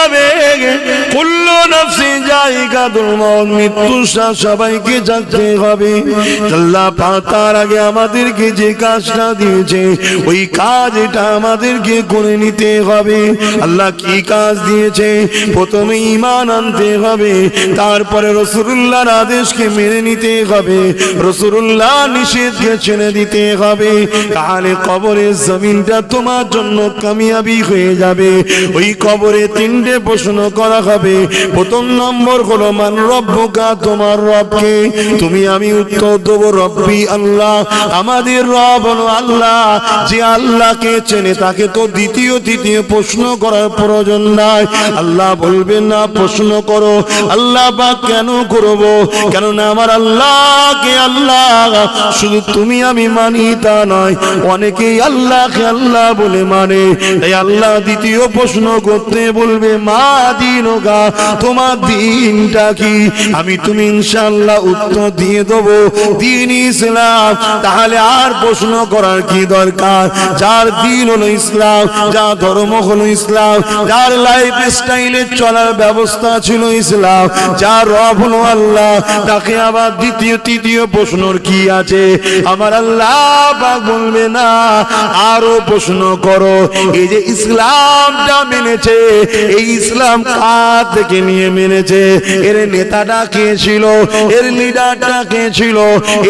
যাবে, কুল্লু নাফসিন যায়িকাতুল মউত, মৃত্যু সবাইকে জানতে হবে। আল্লাহ পাক তার আগে আমাদেরকে যে কাজটা দিয়েছে ওই কাজ এটা আমাদেরকে করে নিতে হবে। আল্লাহ কি কাজ দিয়েছে? প্রথমে ঈমান আনতে হবে, তারপরে রাসূলুল্লাহর আদেশকে মেনে নিতে হবে, রাসূলুল্লাহ নিষেধকে ছেড়ে দিতে হবে। তাহলে কবরের জমিনটা তোমার জন্য কামিয়াবি হয়ে যাবে। ওই কবরে তিনটে প্রশ্ন করা হবে। প্রথম নম্বর হলো মান রব্বুকা, তোমার রবকে? তুমি আমি উত্তর দেব রব্বি আল্লাহ, আমাদের রব হলো আল্লাহ। যে আল্লাহকে চেনে তাকে তো দ্বিতীয় তৃতীয় প্রশ্ন করার প্রয়োজন নাই। আল্লাহ বলবেন না প্রশ্ন করো। আল্লাহ বা কেন করব? কেননা আমার আল্লাহকে আল্লাহ শুধু তুমি আমি মানি তা নয়, অনেকেই আল্লাহকে আল্লাহ বলে মানে। তাই আল্লাহ দ্বিতীয় প্রশ্ন করতে বলবে মা দিনুকা, তোমার দিনটা কি? আমি তুমি ইনশাআল্লাহ উত্তর দিয়ে দেবো দিন ইসলাম। তাহলে আর প্রশ্ন করার কি দরকার? যার দিন হলো ইসলাম, যার ধর্ম হলো ইসলাম, যার লাইফ স্টাইলে চলার ব্যবস্থা ছিল ইসলাম, যার রব হলো আল্লাহ, তাকে আবার দ্বিতীয় তৃতীয় প্রশ্নর কি আছে? আমার আল্লাহ পাক বলবে না আরো প্রশ্ন করো। এই যে ইসলামটা মেনেছে, এই ইসলাম কার থেকে নিয়ে মেনেছে? এর নেতাটা কে ছিল? এর লিডারটা কে ছিল?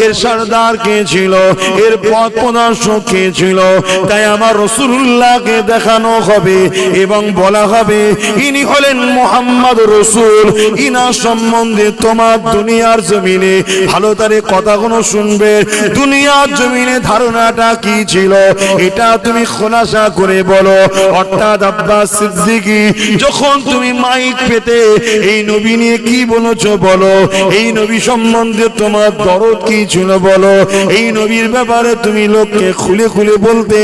এর সরদার কে ছিল? এর পথ প্রদর্শক কে ছিল? তাই আমার রাসূলুল্লাহকে দেখানো হবে এবং বলা হবে ইনি হলেন মুহাম্মদ রাসূল। ইনার সম্বন্ধে তোমার দুনিয়ার জমিনে ভালো তারে কথাগুলো শুনবে। দুনিয়ার জমিনে ধারণাটা কি ছিল এটা তুমি খোলাসা করে বলো। অর্থাৎ আব্বাস সিদ্দিকী, যখন তুমি মাইক পেতে এই নবী নিয়ে কি বলেছো বলো, এই নবী সম্বন্ধে তোমার দরদ কি ছিল বলো। এই নবীর ব্যাপারে তুমি লোককে খুলে খুলে বলতে,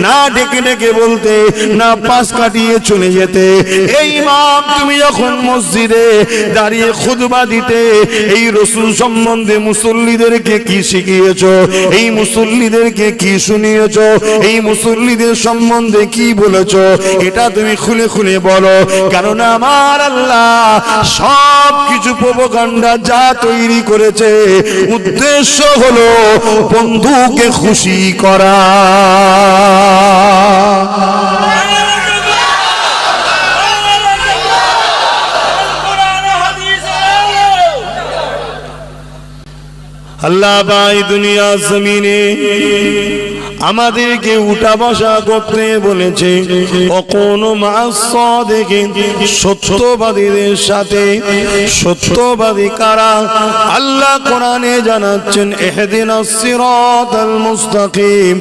না ডেকে ডেকে বলতে, না পাশ কাটিয়ে চলে যেতে। এই ইমাম তুমি যখন মসজিদে দাঁড়িয়ে খুতবা দিতে এই রাসূল সম্বন্ধে মুসল্লিদেরকে কি শিখিয়েছো, এই মুসল্লিদেরকে কি শুনিয়েছো, এই মুসল্লিদের সম্বন্ধে কি বলেছো, এটা তুমি খুলে খুলে বলো। কারণ আমার আল্লাহ সব কিছু প্রোপাগান্ডা যা তৈরি করেছে উদ্দেশ্য হলো বন্ধুকে খুশি করা। আল্লাহ ভাই দুনিয়া জমিনে আমাদেরকে উঠা বসা করতে বলেছে। অকোন মাসাদিকিন, সত্যবাদীদের সাথে। সত্যবাদী কারা? আল্লাহ কোরআনে জানাচ্ছেন ইহদিনাস সিরাতাল মুস্তাকিম,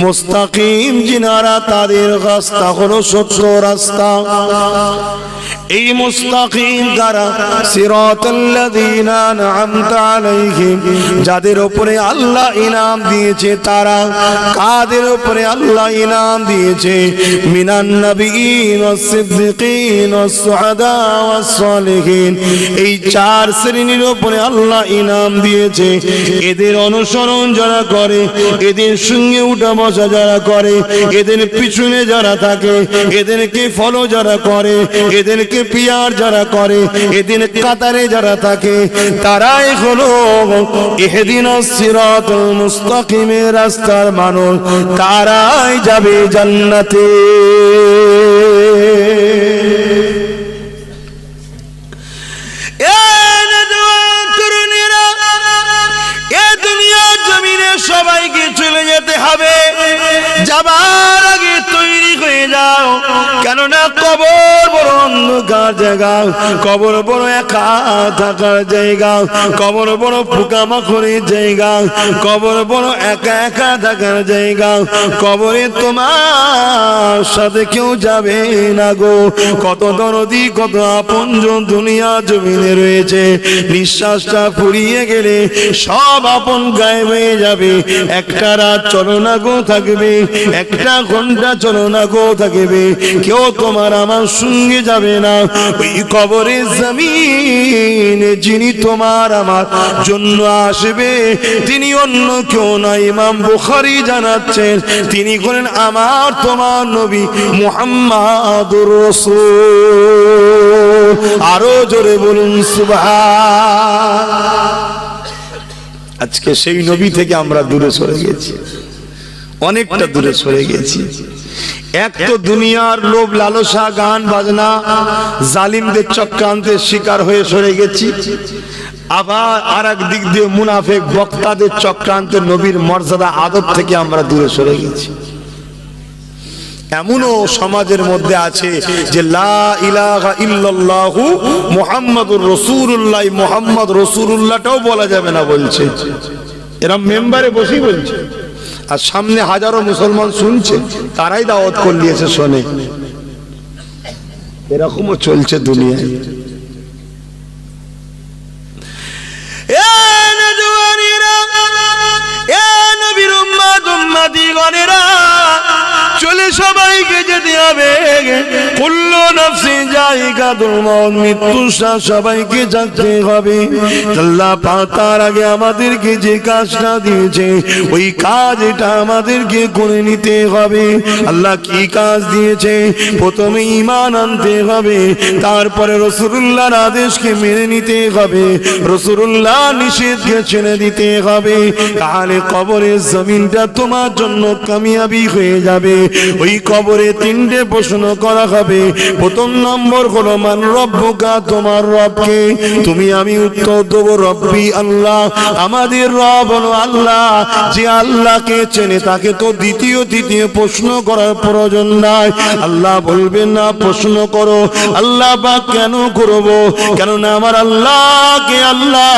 মুস্তাকিম যিনারা তাদের রাস্তা হলো সত্য রাস্তা। এই মুস্তাকিম কারা? সিরাতাল্লাযীনা আন'আমতা আলাইহিম, যাদের উপরে আল্লাহ ইনাম দিয়েছে তারা। কাদের উপরে আল্লাহ ইনাম দিয়েছে? মিনান নাবিয়্যিন ওয়াস সিদ্দিকিন ওয়াস শুহাদা ওয়াস সালিহিন। এই চার শ্রেণীর উপরে আল্লাহ ইনাম দিয়েছে। এদের অনুসরণ যারা করে, এদের সঙ্গে উঠা বসা যারা করে, এদের পিছনে যারা থাকে, এদেরকে ফলো যারা করে, এদেরকে পিয়ার যারা করে, এদের কাতারে যারা থাকে, তারাই হলো ইহদিনাস সিরাতাল মুস্তাকিমের রাস্তার মানুষ। তারাই যাবে জান্নাতে। সবাইকে চলে যেতে হবে। যাবার আগে তৈরি হয়ে যাও, কেননা কবর বড় অন্ধকার জায়গা, কবর বড় একা থাকার জায়গা, কবর বড় পোকামাকড়ের জায়গা, কবর বড় একা একা থাকার জায়গা। কবরে তোমার সাথে কেউ যাবে না গো। কত দরদি কত আপনজন দুনিয়া জমিনে রয়েছে। নিঃশ্বাসটা ফুরিয়ে গেলে সব আপন গায়েব হয়ে যাবে। একটা রাত চলো না গো থাকবে, একটা ঘন্টা চলো না গো থাকবে। কেউ তোমার আমার সঙ্গে যাবে না। ওই কবরের জমিনে যিনি তোমার আমার জন্য আসবে তিনি অন্য কেউ নয়। ইমাম বুখারী জানাচ্ছেন তিনি বলেন আমার তোমার নবী মুহাম্মাদুর রাসূল। আরো জোরে বলুন সুবহান। আজকে সেই নবী থেকে আমরা দূরে সরে গেছি, অনেকটা দূরে সরে গেছি। এক তো দুনিয়ার লোভ লালসা, গান বাজনা, জালিমদের চক্রান্তের শিকার হয়ে সরে গেছি। আবার আর এক দিক দিয়ে মুনাফিক বক্তাদের চক্রান্তে নবীর মর্যাদা আদব থেকে আমরা দূরে সরে গেছি। এমনও সমাজের মধ্যে আছে যে লা ইলাহা ইল্লাল্লাহু মুহাম্মাদুর রাসূলুল্লাহ, মুহাম্মদ রাসূলুল্লাহটাও বলা যাবে না বলছে। এরা মেম্বারে বসেই বলছে, আর সামনে হাজারো মুসলমান শুনছে, তারাই দাওয়াত করে নিয়েছে শোনে। এরকমও চলছে দুনিয়ায়। চলে সবাইকে যেতে হবে। কুল্লু নাফসিন যায়িকাতুল মাউত, মৃত্যু সবাইকে যেতে হবে। আল্লাহ পাক তার আগে আমাদেরকে যে কাজটা দিয়েছে ওই কাজটা আমাদেরকে করে নিতে হবে। আল্লাহ কি কাজ দিয়েছে? প্রথমে ঈমান আনতে হবে, তারপরে রাসূলুল্লাহর আদেশকে মেনে নিতে হবে, রাসূলুল্লাহ নিষেধকে ছেড়ে দিতে হবে। তাহলে কবরের জমিনটা তোমার জন্য কামিয়াবি হয়ে যাবে। ওই কবরে তিনটে প্রশ্ন করা হবে। প্রথম নম্বর হলো মান রব্বুকা, তোমার রবকে। তুমি আমি উত্তর দেব রব্বি আল্লাহ, আমাদের রব হলো আল্লাহ। যে আল্লাহকে চেনে তাকে তো দ্বিতীয় তৃতীয় প্রশ্ন করার প্রয়োজন নাই। আল্লাহ বলবেন না প্রশ্ন করো। আল্লাহ বা কেন করব? কেননা আমার আল্লাহকে আল্লাহ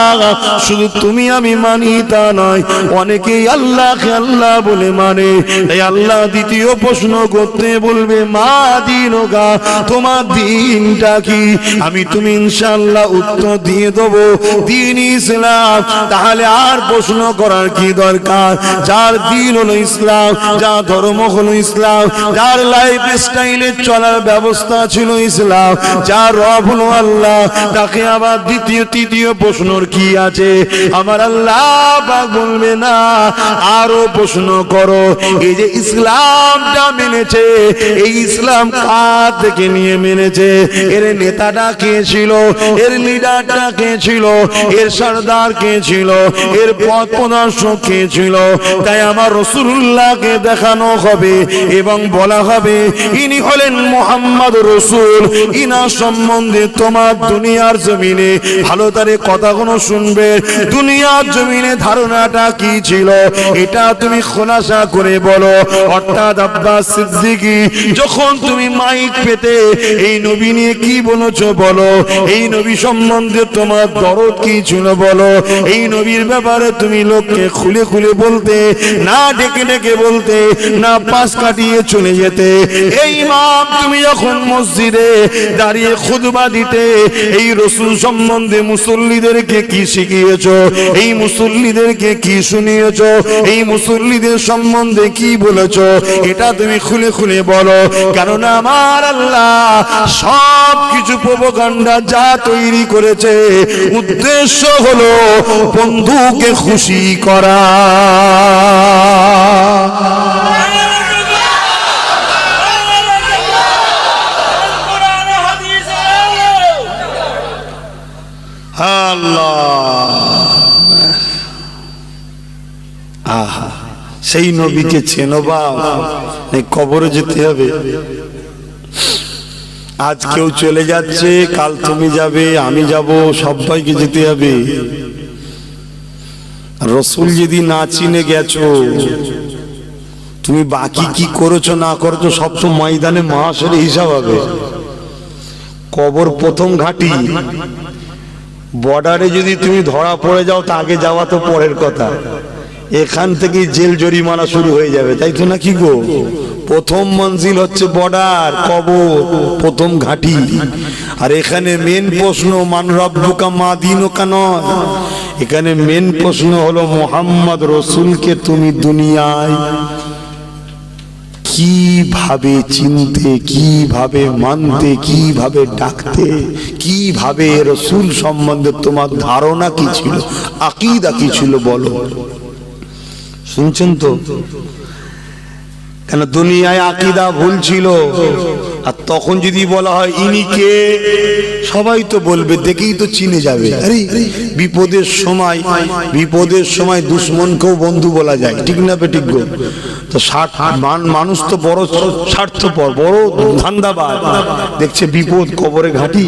শুধু তুমি আমি মানি তা নয়, অনেকেই আল্লাহকে আল্লাহ বলে মানে। এই আল্লাহ দ্বিতীয় প্রশ্ন করতে বলবে মা দিনুকা, তোমার দিনটা কি? আমি তুমি ইনশাআল্লাহ উত্তর দিয়ে দেবো দিন ইসলাম। তাহলে আর প্রশ্ন করার কি দরকার? যার দিন হলো ইসলাম, যার ধর্ম হলো ইসলাম, যার লাইফ স্টাইলে চলার ব্যবস্থা ছিল ইসলাম, যার রব হলো আল্লাহ, তাকে আবার দ্বিতীয় তৃতীয় প্রশ্নর কি আছে? আমার আল্লাহ পাক বলবে না আরো প্রশ্ন করো। এই যে ইসলামটা মেনেছে, এই ইসলাম কার থেকে নিয়ে মেনেছে? এর নেতাটা কে ছিল? এর লিডারটা কে ছিল? এর সরদার কে ছিল? এর পথ প্রদর্শক কে ছিল? তাই আমার রাসূলুল্লাহকে দেখানো হবে এবং বলা হবে ইনি হলেন মুহাম্মদ রাসূল। ইনার সম্বন্ধে তোমার দুনিয়ার জমিনে ভালো তারে কথাগুলো শুনবে। দুনিয়ার জমিনে ধারণাটা কি ছিল এটা তুমি খোলাসা করে বলো। অর্থাৎ আব্বাস সিদ্দিকী যখন তুমি মাইক পেতে এই নবী নিয়ে কি বলেছো বলো, এই নবী সম্বন্ধে তোমার দরদ কি ছিল বলো, এই নবীর ব্যাপারে তুমি লোককে খুলে খুলে বলতে, না ডেকে ডেকে বলতে, না পাশ কাটিয়ে চলে যেতে। এই ইমাম তুমি যখন মসজিদে দাঁড়িয়ে খুতবা দিতে এই রাসূল সম্বন্ধে মুসল্লিদেরকে কি শিখিয়েছো, এই মুসল্লিদেরকে কি শুনিয়েছো, এই মুসল্লিদের সম্বন্ধে কি বলেছো, এটা তুমি খুলে খুলে বলো। কেননা আমার আল্লাহ সব কিছু প্রোপাগান্ডা যা তৈরি করেছে উদ্দেশ্য হলো বন্ধুকে খুশি করা। আহা, সেই নবীকে চেনো বা কবরে যেতে হবে। আজ কেউ চলে যাচ্ছে, কাল তুমি যাবে, আমি যাব, সবাইকে যেতে হবে। রসুল যদি না চিনে গেছো, তুমি বাকি কি করেছো না করেছো সব তো ময়দানে মাসের হিসাব হবে। কবর প্রথম ঘাঁটি। বর্ডারে যদি তুমি ধরা পড়ে যাও তা আগে যাওয়া তো পরের কথা, এখান থেকে জেল জরিমানা শুরু হয়ে যাবে, তাই তো নাকি গো? প্রথম মঞ্জিল হচ্ছে বর্ডার, কবর প্রথম ঘাঁটি। আর এখানে মেন প্রশ্ন মান রব্বুকা মা দিনুকা নয়, এখানে মেন প্রশ্ন হলো মুহাম্মদ রাসূলকে তুমি দুনিয়ায় কিভাবে চিনতে, কিভাবে মানতে, কিভাবে ডাকতে, কিভাবে রাসূল সম্বন্ধে তোমার ধারণা কি ছিল, আকীদা কি ছিল বলো। শুনছেন তো? কেন দুনিয়ায় আকীদা ভুল ছিল, আর তখন যদি বলা হয় ইনি কে, সবাই তো বলবে, দেখেই তো চিনে যাবে। আরে বিপদের সময় দুশ্মনকেও বন্ধু বলা যায়, ঠিক না বেঠিক গো? তো মানুষ তো বড় স্বার্থপর, বড় ধান্দাবাজ, দেখছে বিপদ কবরে ঘাঁটি,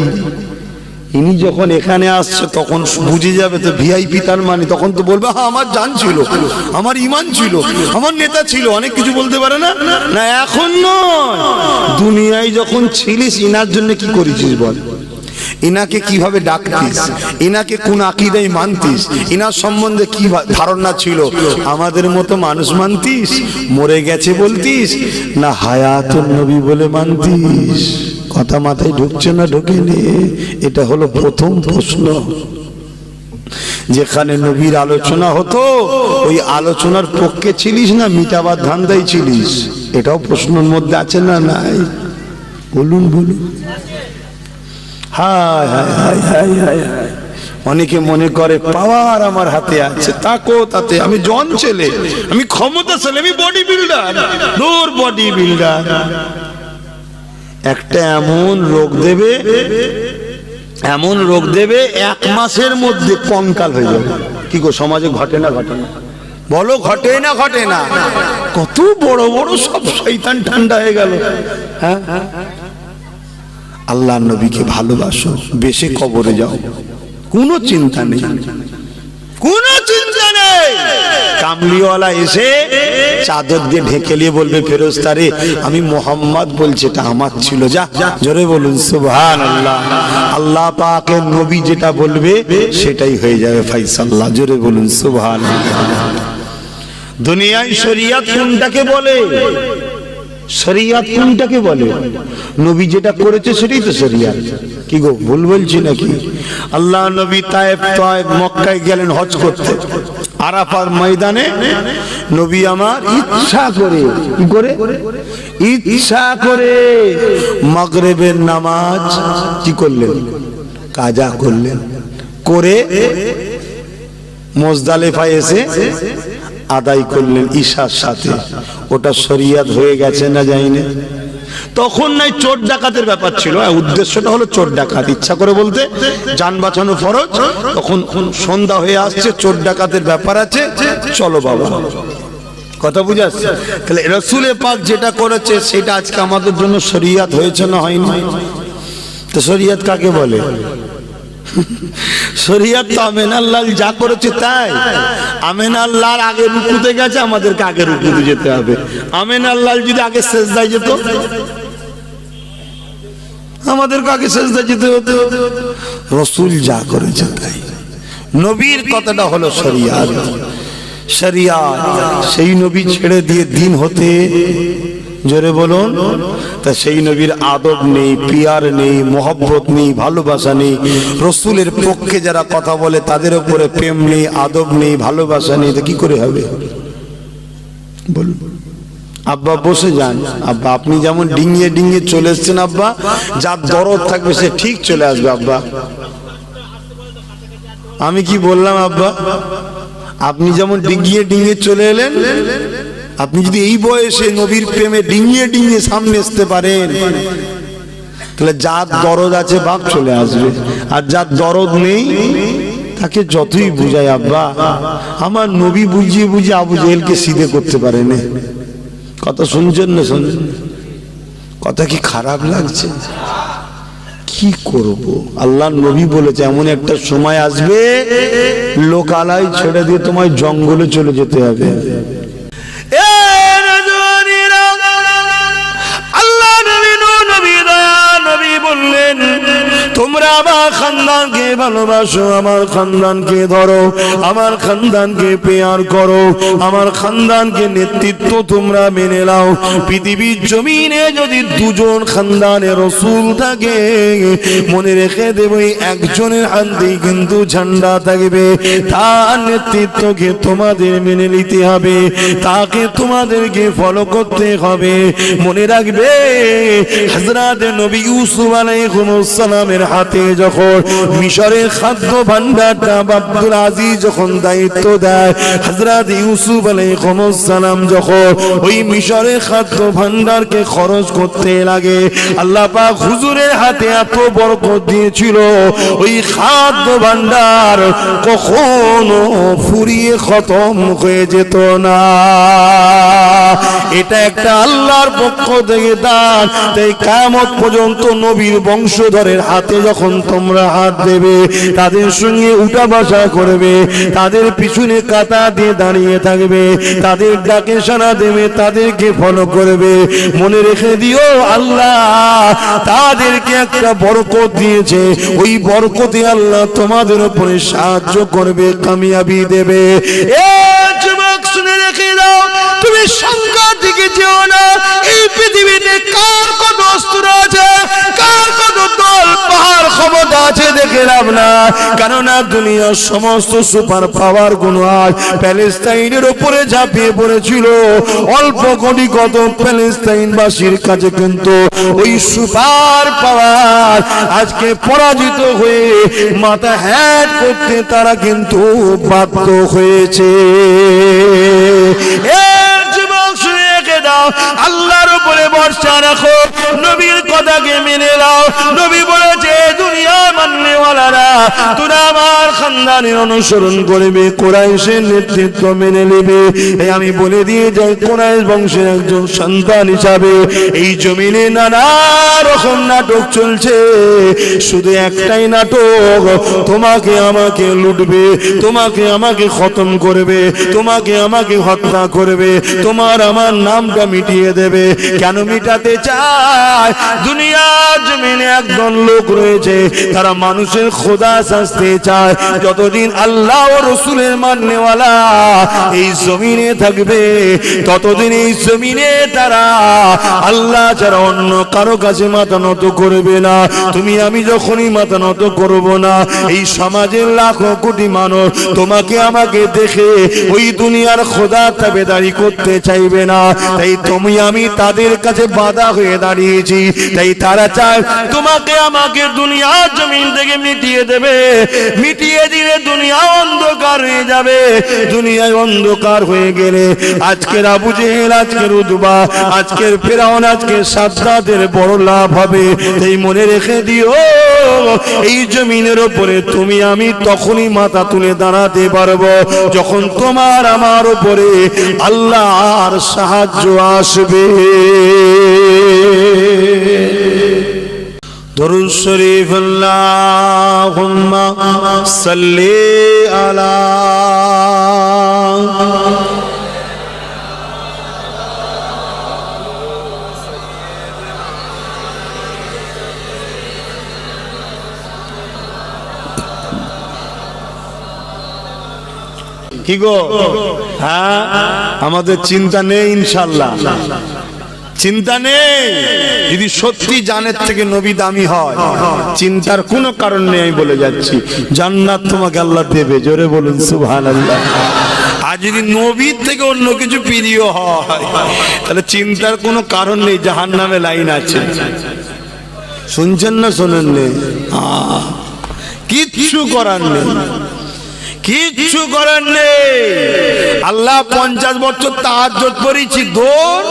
ইনি যখন এখানে আসছে তখন বুঝে যাবে তো ভিআইপি, তার মানে তখন তো বলবে হ্যাঁ আমার জান ছিল, আমার ইমান ছিল, আমার নেতা ছিল, অনেক কিছু বলতে পারে না। না এখন নয়, দুনিয়ায় যখন ছিলিস ইনার জন্য কি করেছিস বল, ইনাকে কিভাবে ডাকতিস, ইনাকে কোন আকীদায় মানতিস, ইনার সম্বন্ধে কি ধারণা ছিল, আমাদের মতো মানুষ মানতিস, মরে গেছে বলতিস, না হায়াতুন নবী বলে মানতিস? কথা মাথায় ঢুকছে না ঢোকেনি? এটা হলো প্রথম প্রশ্ন। যেখানে নবীর আলোচনা হতো ওই আলোচনার পক্ষে ছিলিস না মিটাবার ধান্দায় ছিলিস? এটাও প্রশ্নের মধ্যে আছে না নাই? বলুন বলুন। হায় হায় হায় হায় হায় হায়। অনেকে মনে করে পাওয়ার আমার হাতে আছে, তাকো তাতে আমি জন ছেলে, আমি ক্ষমতাশালী, আমি বডি বিল্ডার, দূর বডি বিল্ডার। একটা এমন রোগ দেবে 1 মাসের মধ্যে কঙ্কাল হয়ে যাবে। কি গো সমাজে ঘটে না ঘটে না বলো? ঘটে না ঘটে না? কত বড় বড় সব শয়তান ঠান্ডা হয়ে গেল। হ্যাঁ, আল্লাহ নবীকে ভালোবাসো, বেশি কবরে যাও, কোনো চিন্তা নেই, কোনো চিন্তা নেই। কামলিওয়ালা এসে চাদর দিয়ে ঢেকে নিয়ে বলবে ফেরেশতা রে আমি মোহাম্মদ বলছি, এটা আমার ছিল, যা। জোরে বলুন সুবহানাল্লাহ। আল্লাহ পাকের নবী যেটা বলবে সেটাই হয়ে যাবে ফাইসাল্লাহ। জোরে বলুন সুবহানাল্লাহ। দুনিয়ায় শরীয়ত কোনটাকে বলে? শরীয়ত কোনটাকে বলে? নবী যেটা করেছে সেটাই তো শরীয়ত। কি গো ভুল বলছি নাকি? আল্লাহ নবী তায়েফ মক্কায় গেলেন হজ করতে। আরাফার ময়দানে নবী আমার ইচ্ছা করে, কি করে? ইচ্ছা করে মাগরিবের নামাজ কি করলেন? কাজা করলেন। করে মুজদালিফায় এসে আদায় করলেন ঈশার সাথে। ওটা শরীয়ত হয়ে গেছে না যায়নি? তখন নাই চোর ডাকাতের ব্যাপার ছিল, উদ্দেশ্যটা হলো চোর ডাকাত। ইচ্ছা করে বলতে জান বাঁচানো ফরজ, তখন সন্ধ্যা হয়ে আসছে, চোর ডাকাতের ব্যাপার আছে, চলো বাবা। কথা বুঝে আসছে? তাহলে রাসূল পাক যেটা করেছে সেটা আজকে আমাদের জন্য শরীয়ত হয়েছে না হয়নি? তো শরীয়ত কাকে বলে? শরীয়ত তো আমিনাল্লাহ যা করেছে তাই। আমিনাল্লাহর আগে রুকুতে গেছে, আমাদেরকে আগে রুকুতে যেতে হবে। আমিনাল্লাহ যদি আগে সেজদায় যেত, আমাদেরকে আগে সেজদায় যেতে হতো। রাসূল যা করেছে তাই। নবীর কথাটা হলো শরীয়ত। শরীয়ত সেই নবী ছেড়ে দিয়ে দিন হতে, জোরে বলুন, তা সেই নবীর আদব নেই, পিয়ার নেই, মোহব্বত নেই, ভালোবাসা নেই। রাসূলের পক্ষে যারা কথা বলে তাদের উপরে প্রেম নেই, আদব নেই, ভালোবাসা নেই, তা কি করে হবে বলুন? আব্বা বসে যান। আব্বা আপনি যেমন ডিঙিয়ে ডিঙিয়ে চলে এসছেন, আব্বা যার দরদ থাকবে সে ঠিক চলে আসবে। আব্বা আমি কি বললাম? আব্বা আপনি যেমন ডিঙিয়ে ডিঙিয়ে চলে এলেন, আপনি যদি এই বয়সে নবীর প্রেমে ডিঙিয়ে ডিঙিয়ে সামনে আসতে পারেন, তাহলে যার দরদ আছে বাপ চলে আসবে, আর যার দরদ নেই তাকে যতই বুঝায় আব্বা আমার নবী বুঝিয়ে বুঝিয়ে আবু জেহেলকে সিধে করতে পারে না। কথা শুনছেন না? শুনছেন? কথা কি খারাপ লাগছে? কি করব? আল্লাহ নবী বলেছে এমন একটা সময় আসবে লোকালয় ছেড়ে দিয়ে তোমায় জঙ্গলে চলে যেতে হবে। তোমরা আমার খানদানকে ভালোবাসো, আমার খানদানকে ধরো, আমার খানদানকে পেয়ার করো, আমার খানদানকে নেতৃত্ব তোমরা মেনে নাও। পৃথিবীর জমিনে যদি দুজন খানদানের রাসূল থাকে, মনে রেখে দেব একজনের হাতেই কিন্তু ঝান্ডা থাকবে। তার নেতৃত্বকে তোমাদের মেনে নিতে হবে, তাকে তোমাদেরকে ফলো করতে হবে। মনে রাখবে হযরত নবী ইউসুফ আলাইহিস সালামের হাতে যখন মিশরের খাদ্য ভান্ডারটা আব্দুল আজিজ যখন দায়িত্ব দেয়, হযরত ইউসুফ আলাইহিস সালাম যখন ওই মিশরের খাদ্য ভান্ডারকে খরচ করতে লাগে, আল্লাহ পাক হুজুরের হাতে এত বরকত দিয়েছিল, ওই খাদ্য ভান্ডার কখনো ফুরিয়ে খতম হয়ে যেত না। এটা একটা আল্লাহর পক্ষ থেকে দান। তাই কিয়ামত পর্যন্ত নবীর বংশধরের হাতে যখন তোমরা হাত দেবে, তাদের সঙ্গে উঠা বসা করবে, তাদের পিছনে কাতা দিয়ে দাঁড়িয়ে থাকবে, তাদের ডাকে সাড়া দেবে, তাদেরকে ফলো করবে, মনে রেখে দিও আল্লাহ তাদেরকে একটা বরকত দিয়েছে। ওই বরকতে আল্লাহ তোমাদের উপরে সাহায্য করবে, কামিয়াবি দেবে। যুবক শুনে রেখে দাও, তুমি সংখ্যার দিকে যেও না। এই পৃথিবীতে কার কত অস্ত্র আছে, কার কত দল পাহাড় ক্ষমতা আছে দেখে লাভ না। কেননা দুনিয়ার সমস্ত সুপার পাওয়ার গুলো আজ প্যালেস্টাইনের উপরে ঝাঁপিয়ে পড়েছিল। অল্প কোটি কত প্যালেস্টাইনবাসীর কাছে কিন্তু ওই সুপার পাওয়ার আজকে পরাজিত হয়ে মাথা হ্যাট করতে তারা কিন্তু বাধ্য হয়েছে। আল্লাহর উপরে ভরসা রাখো, নবীর কথাকে মেনে নাও। নবী বলেছে দুনিয়া মাননেওয়ালারা তোরা আমার খানদানের অনুসরণ করবে, কুরাইশের নেতৃত্ব মেনে নেবে। এই আমি বলে দিয়ে যাই, কুরাইশ বংশের একজন সন্তান হিসাবে এই জমিনে নানা রকম নাটক চলছে। শুধু একটাই নাটক, তোমাকে আমাকে লুটবে, তোমাকে আমাকে খতম করবে, তোমাকে আমাকে হত্যা করবে, তোমার আমার নামটা মিটিয়ে দেবে। কেন মিটাতে চায়? দুনিয়ার জমিনে একজন লোক রয়েছে, তারা মানুষের খোদা সাজতে চায়। যতদিন আল্লাহ ও রাসূলের মাননেওয়ালা এই জমিনে থাকবে, ততদিন এই জমিনে তারা আল্লাহ ছাড়া অন্য কারো কাছে মাথা নত করবে না। তুমি আমি যখনই মাথা নত করব না, এই সমাজের লাখো কোটি মানুষ তোমাকে আমাকে দেখে ওই দুনিয়ার খোদা তাবেদারি করতে চাইবে না। তাই তুমি আমি তাদের কাছে বাধা হয়ে দাঁড়িয়েছি। তাই তারা চায় তোমাকে আমাকে দুনিয়ার জমিন থেকে মিটিয়ে দেবে। মিটিয়ে দিলে দুনিয়া অন্ধকার হয়ে যাবে। দুনিয়ায় অন্ধকার হয়ে গেলে আজকের আবু জেহেল, আজকের উতবা, আজকের ফিরআউন, আজকের সাদ্দাতের বড় লাভ হবে। তাই মনে রেখে দিও, এই জমিনের উপরে তুমি আমি তখনই মাথা তুলে দাঁড়াতে পারবো যখন তোমার আমার উপরে আল্লাহর সাহায্য আসবে। দরুদ শরীফ আল্লাহুম্মা সাল্লি আলা কি গো? হ্যাঁ, আমাদের চিন্তা নেই ইনশাআল্লাহ, চিন্তা নেই। যদি সত্যি জানের থেকে নবী দামি হয়, চিন্তার কোনো কারণ নেই। আমি বলে যাচ্ছি, জান্নাত তোমাকে আল্লাহ দেবে। জোরে বলুন সুবহানাল্লাহ। আর যদি নবীর থেকে অন্য কিছু প্রিয় হয়, তাহলে চিন্তার কোনো কারণ নেই, জাহান্নামে লাইন আছে। শুনছেন না শোনেন নেই? কিচ্ছু করার নেই, কিচ্ছু করার নেই। আল্লাহ 50 বছর তাহাজ্জুদ করেছি, দৌড়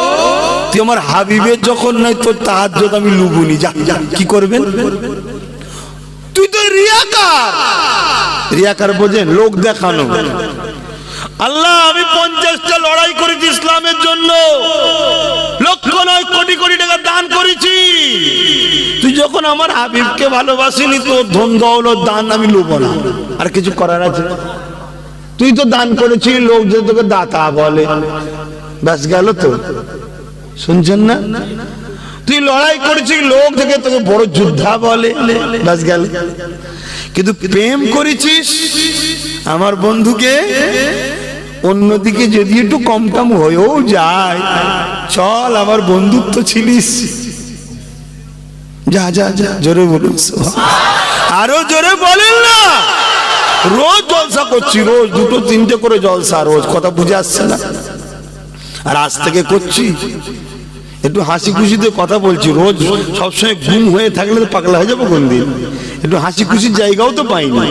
তুই আমার হাবিবের যখন নাই তোর তাহাজ্জুদ আমি লুবুনি। যা কি করবেন? তুই তো রিয়াকার। রিয়াকার বোঝেন? লোক দেখানো। আল্লাহ আমি 50টা লড়াই করেছি ইসলামের জন্য, লক্ষ নয় কোটি কোটি টাকা দান করেছি। তুই যখন আমার হাবিবকে ভালোবাসিনি, তোর ধন দৌলত দান আমি লুবো না। আর কিছু করার আছে? তুই তো দান করেছিস, লোক যে তোকে দাতা বলে, ব্যাস গেল তো। শুনছেন না? তুই লড়াই করেছিস লোক থেকে তোকে বড় যোদ্ধা বলে, বাস গেল। কিন্তু প্রেম করেছিস আমার বন্ধুকে, অন্যদিকে যদি একটু কম কম হয়েও যায়, চল আমার বন্ধুত্ব ছিলিস, যা যা যা। জোরে বলুন, আরো জোরে বলেন না। রোজ জলসা করছি, রোজ 2-3টে করে জলসা রোজ, কথা বুঝে আসছে না? আর আজ থেকে করছি, একটু হাসি খুশিতে কথা বলছি। রোজ সবসময় ঘুম হয়ে থাকলে তো পাগলা হয়ে যাবো কোন দিন। একটু হাসি খুশির জায়গাও তো পাইনি,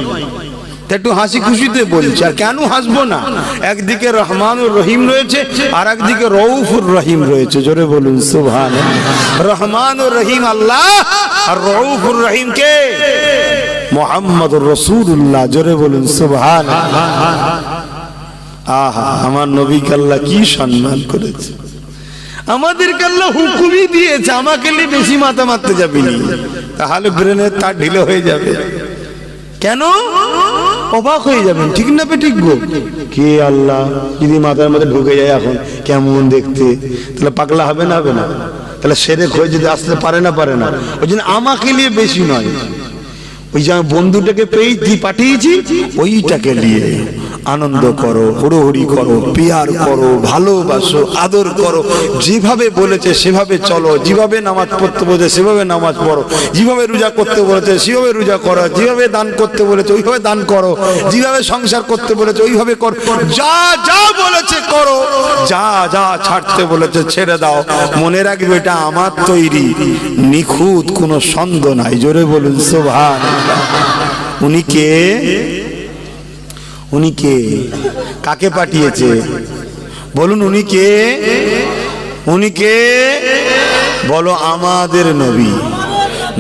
একটু হাসি খুশিতে বলছি। আর কেন হাসবো না? একদিকে রহমানুর রহিম রয়েছে, আর একদিকে রউফুর রহিম রয়েছে। জোরে বলুন সুবহানাল্লাহ। রহমানুর রহিম আল্লাহ, আর রউফুর রহিম কে? মুহাম্মদুর রাসূলুল্লাহ। জোরে বলুন সুবহানাল্লাহ। আহা, আমার নবীকে আল্লাহ কি সম্মান করেছে, আমাদেরকে আল্লাহ হুকুমই দিয়েছে আমাকে নিয়ে বেশি মাথা মারতে যাবি না, তাহলে ব্রেনের তার ঢিলে হয়ে যাবে। কেন? অবাক হয়ে যাবেন, ঠিক না ঠিক গো? কে আল্লাহ যদি মাথার মধ্যে ঢুকে যায় এখন কেমন দেখতে, তাহলে পাগলা হবে না? হবে না? তাহলে সেরেক হয়ে যদি আসতে পারে না? পারে না। ওই জন্য আমাকে নিয়ে বেশি নয়, ওই যে বন্ধুটাকে পেয়ে পাঠিয়েছি ওইটাকে নিয়ে আনন্দ করো, হুড়োহুড়ি করো, পিয়ার করো, ভালোবাসো, আদর করো। যেভাবে বলেছে সেভাবে চলো, যেভাবে নামাজ পড়তে বলেছে সেভাবে নামাজ পড়ো, যেভাবে রোজা করতে বলেছে সেভাবে রোজা করো, যেভাবে দান করতে বলেছে ওইভাবে দান করো, যেভাবে সংসার করতে বলেছে ওইভাবে করো, যা যা বলেছে করো, যা যা ছাড়তে বলেছে ছেড়ে দাও। মনে রাখবে এটা আমার তৈরি, নিখুঁত, কোনো সন্দেহ নাই। জোরে বলুন সুবহানাল্লাহ। উনি কে? উনি কে? কাকে পাঠিয়েছে বলুন? উনি কে? উনি কে? বলো আমাদের নবী।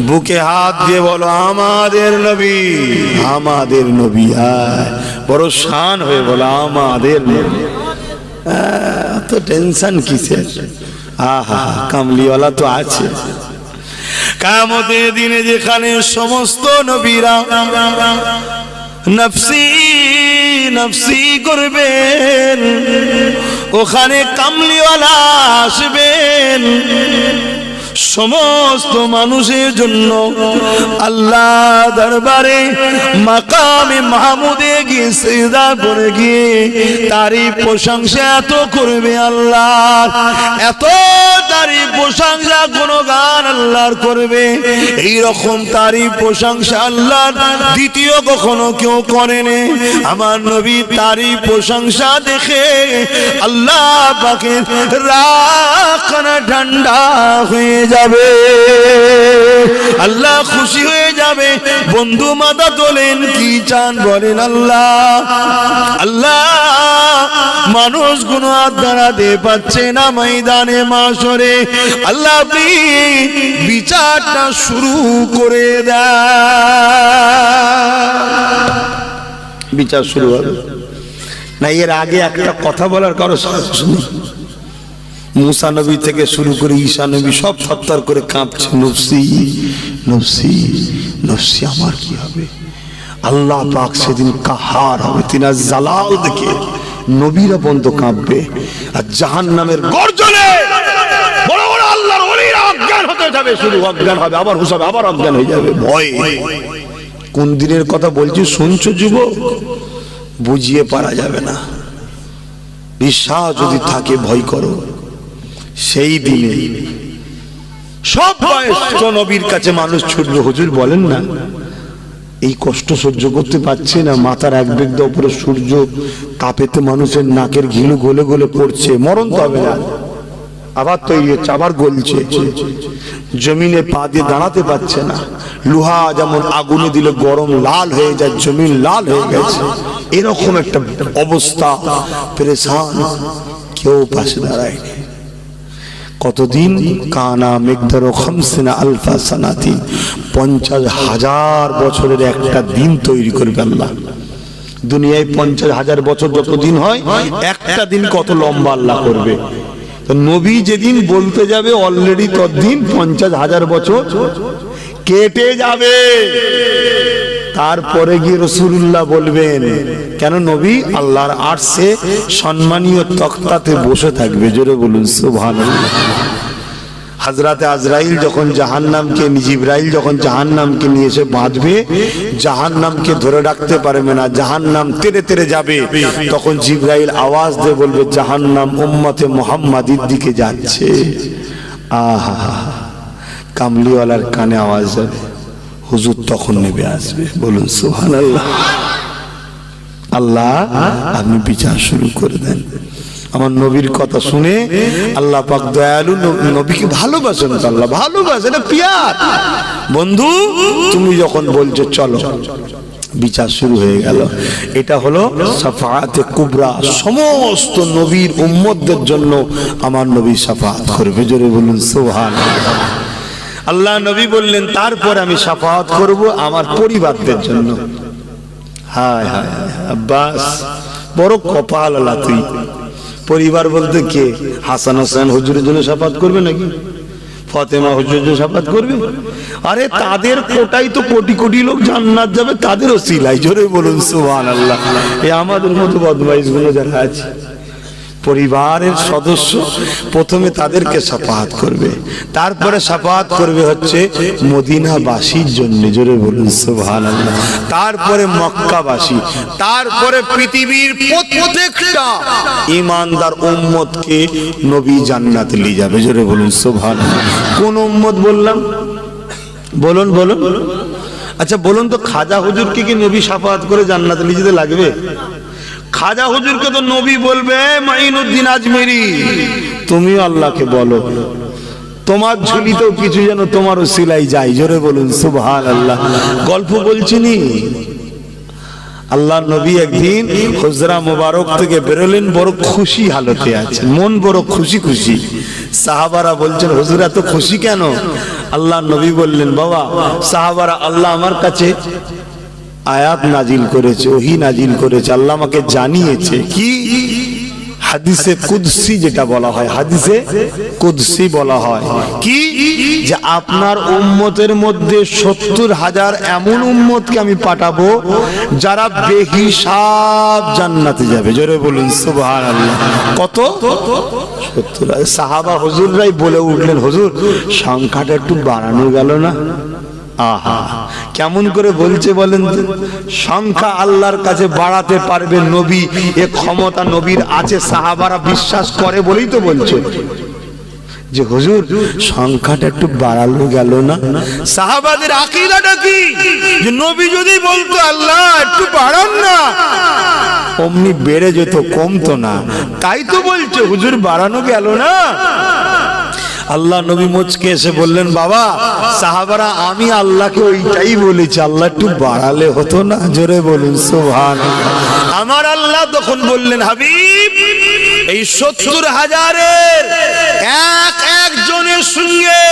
বুকে হাত দিয়ে বলো আমাদের নবী, আমাদের নবী। বড় শান হয়ে বলো আমাদের নবী। তো টেনশন কিসের? আহা, কামলিওয়ালা তো আছে। কিয়ামতের দিনে যেখানে সমস্ত নবীরা নফসি নফসি করবেন, ওখানে কামলিওয়ালা আসবেন। সমস্ত মানুষের জন্য আল্লাহ দরবারে মাকামে মাহমুদে গিয়ে সিজদা করে গিয়ে তারিফ প্রশংসা এত করবে আল্লাহ, এত তারিফ প্রশংসা গুণগান আল্লাহর করবে। এই রকম তারিফ প্রশংসা আল্লাহর দ্বিতীয় কখনো কেউ করেনি। আমার নবী তারিফ প্রশংসা দেখে আল্লাহ পাকের রাগ ঠান্ডা হয়ে যাবে, আল্লাহ খুশি হয়ে যাবে। বন্ধু মাথা তোলেন, কি চান বলেন? আল্লাহ আল্লাহ মানুষ গুণ হাত দাঁড়াতে পারছে না ময়দানে মাশরে, আল্লাহ আপনি বিচারটা শুরু করে দেন। বিচার শুরু হবে না, এর আগে একটা কথা বলার কারো শুনি। মুসা নবী থেকে শুরু করে ঈসা নবী সব থরথর করে কাঁপছে, নফসি নফসি নফসি, আমার কি হবে? আল্লাহ পাক সেদিন কাহার হবে, তিনার জালাল দেখে নবীরা বন্ধ কাঁপবে। আর জাহান্নামের গর্জনে বড় বড় আল্লাহর ওলিরা অজ্ঞান হতে যাবে, শুরু অজ্ঞান হবে, আবার হুঁশ হবে, আবার অজ্ঞান হয়ে যাবে ভয়ে। কোন দিনের কথা বলছি শুনছো যুবক? বুঝিয়ে পারা যাবে না। বিশ্বাস যদি থাকে ভয় করো। সেই দিনে সব বয়স্ক নবীর কাছে মানুষ ছুটবে, হুজুর বলেন না এই কষ্ট সহ্য করতে পারছে না, মাথার এক বেগদা উপরে সূর্য তাপেতে মানুষের নাকের ঘিলু গলে গলে পড়ছে, মরণ তো হবে না, আবার তৈরি হচ্ছে, আবার গলছে, জমিনে পা দিয়ে দাঁড়াতে পারছে না। লোহা যেমন আগুনে দিলে গরম লাল হয়ে যায়, জমিন লাল হয়ে গেছে, এরকম একটা অবস্থা, পেরেশান, কেউ পাশে দাঁড়ায়নি। কতদিন? কানা মিকদারু 50 আলফা সানাতি, 50,000 বছরের একটা দিন তৈরি করবে আল্লাহ। দুনিয়ায় 50,000 বছর যত দিন হয়, একটা দিন কত লম্বা আল্লাহ করবে। তো নবী যেদিন বলতে যাবে অলরেডি ততদিন 50,000 বছর কেটে যাবে। তারপরে গিয়ে রাসূলুল্লাহ বলবেন, কেন নবী আল্লাহর আরশে সম্মানীয় তখতাতে বসে থাকবে। জোরে বলুন সুবহানাল্লাহ। হযরতে আজরাইল যখন জাহান্নামকে, জিবরাইল যখন জাহান্নামকে নিয়ে এসে বাঁধবে, জাহান্নামকে ধরে রাখতে পারবে না, জাহান্নাম তেড়ে তেড়ে যাবে, তখন জিবরাইল আওয়াজ দিয়ে বলবে জাহান্নাম উম্মতে মুহাম্মাদির দিকে যাচ্ছে। আহা, কামলিওয়ালার কানে আওয়াজ যাবে, হুজুর তখন নেমে আসবে। বলুন সুবহানাল্লাহ। আল্লাহ আপনি বিচার শুরু করে দেন। আমার নবীর কথা শুনে আল্লাহ পাক দয়ালু, নবীকে ভালোবাসেন, আল্লাহ ভালোবাসেন, এটা পিয়ার। বন্ধু তুমি যখন বলছো চলো, বিচার শুরু হয়ে গেল। এটা হলো শাফাআতে কুবরা, সমস্ত নবীর উম্মতদের জন্য আমার নবী শাফাআত করবে। জোরে বলুন সুবহানাল্লাহ। আল্লাহ নবী বললেন তারপর আমি শাফাআত করব আমার পরিবারদের জন্য। হায় হায় আব্বাস, বড় কপাল আল্লাহ তুই। পরিবার বলতে কে? হাসান হোসেন হুজুরের জন্য শাফাআত করবে নাকি? ফাতেমা হুজুরের জন্য শাফাআত করবে? আরে তাদের কোটাই তো কোটি কোটি লোক জান্নাত যাবে, তাদের ওসিলাই। জোরে বলুন সুবহানাল্লাহ। এই আমাদের মতো বদমাইশ গুলো যারা আছে, পরিবারের সদস্য প্রথমে তাদেরকে শাফাআত করবে, তারপরে শাফাআত করবে হচ্ছে মদিনাবাসীর জন্য। জোরে বলুন সুবহানাল্লাহ। তারপরে মক্কাবাসী, তারপরে পৃথিবীর প্রত্যেকটা ঈমানদার উম্মতকে নবী জান্নাতে নিয়ে যাবে। জোরে বলুন সুবহানাল্লাহ। কোন উম্মত বললাম? বলুন বলুন। আচ্ছা বলুন তো, খাজা হুজুরকে কি নবী শাফাআত করে জান্নাতে নিয়ে যেতে লাগবে? খাজা হুজুরকে তো নবী বলবে মাইনুদ্দিন আজমেরি, তুমিও আল্লাহকে বলো তোমার ঝুলিতেও কিছু যেন তোমার ওসিলাই যায়। জোরে বলুন সুবহানাল্লাহ। গল্প বলছিনি, আল্লাহ নবী একদিন হুজরা মুবারক থেকে বেরোলেন, বড় খুশি হালতে আছেন, মন বড় খুশি খুশি। সাহাবারা বলছেন হুজুর এত খুশি কেন? আল্লাহ নবী বললেন বাবা সাহাবারা, আল্লাহ আমার কাছে আয়াত নাজিল করেছে, ওহী নাজিল করেছে, আল্লাহ আমাকে জানিয়েছে কি? হাদিসে কুদসি যেটা বলা হয়, হাদিসে কুদসি বলা হয় কি, যে আপনার উম্মতের মধ্যে 70,000 এমন উম্মতকে আমি পাঠাবো যারা বেহিসাব জান্নাতে যাবে। জোরে বলুন সুবহানাল্লাহ। কত? 70,000। সাহাবা হুজুররাই বলে উঠলেন হুজুর সংখ্যাটা একটু বাড়ানো গেল না? আহা, কেমন করে বলছে বলেন তো? সংখ্যা আল্লাহর কাছে বাড়াতে পারবে নবী, এ ক্ষমতা নবীর আছে, সাহাবারা বিশ্বাস করে বলেই তো বলছে যে হুজুর সংখ্যাটা একটু বাড়ানো গেল না। সাহাবাদের আকীদাটা কি? যে নবী যদি বলতো আল্লাহ একটু বাড়ান না, অমনি বেড়ে যেত, কমতো না। তাই তো বলছে হুজুর বাড়ানো গেল না। আল্লাহ নবী মুচকে এসে বললেন বাবা সাহাবারা, আমি আল্লাহকে ওইটাই বলেছি, আল্লাহ একটু বাড়ালে হতো না? জোরে বলুন সুবহানাল্লাহ। আমার আল্লাহ তখন বললেন হাবিব, এই 70,000-এর এক একজনের সঙ্গে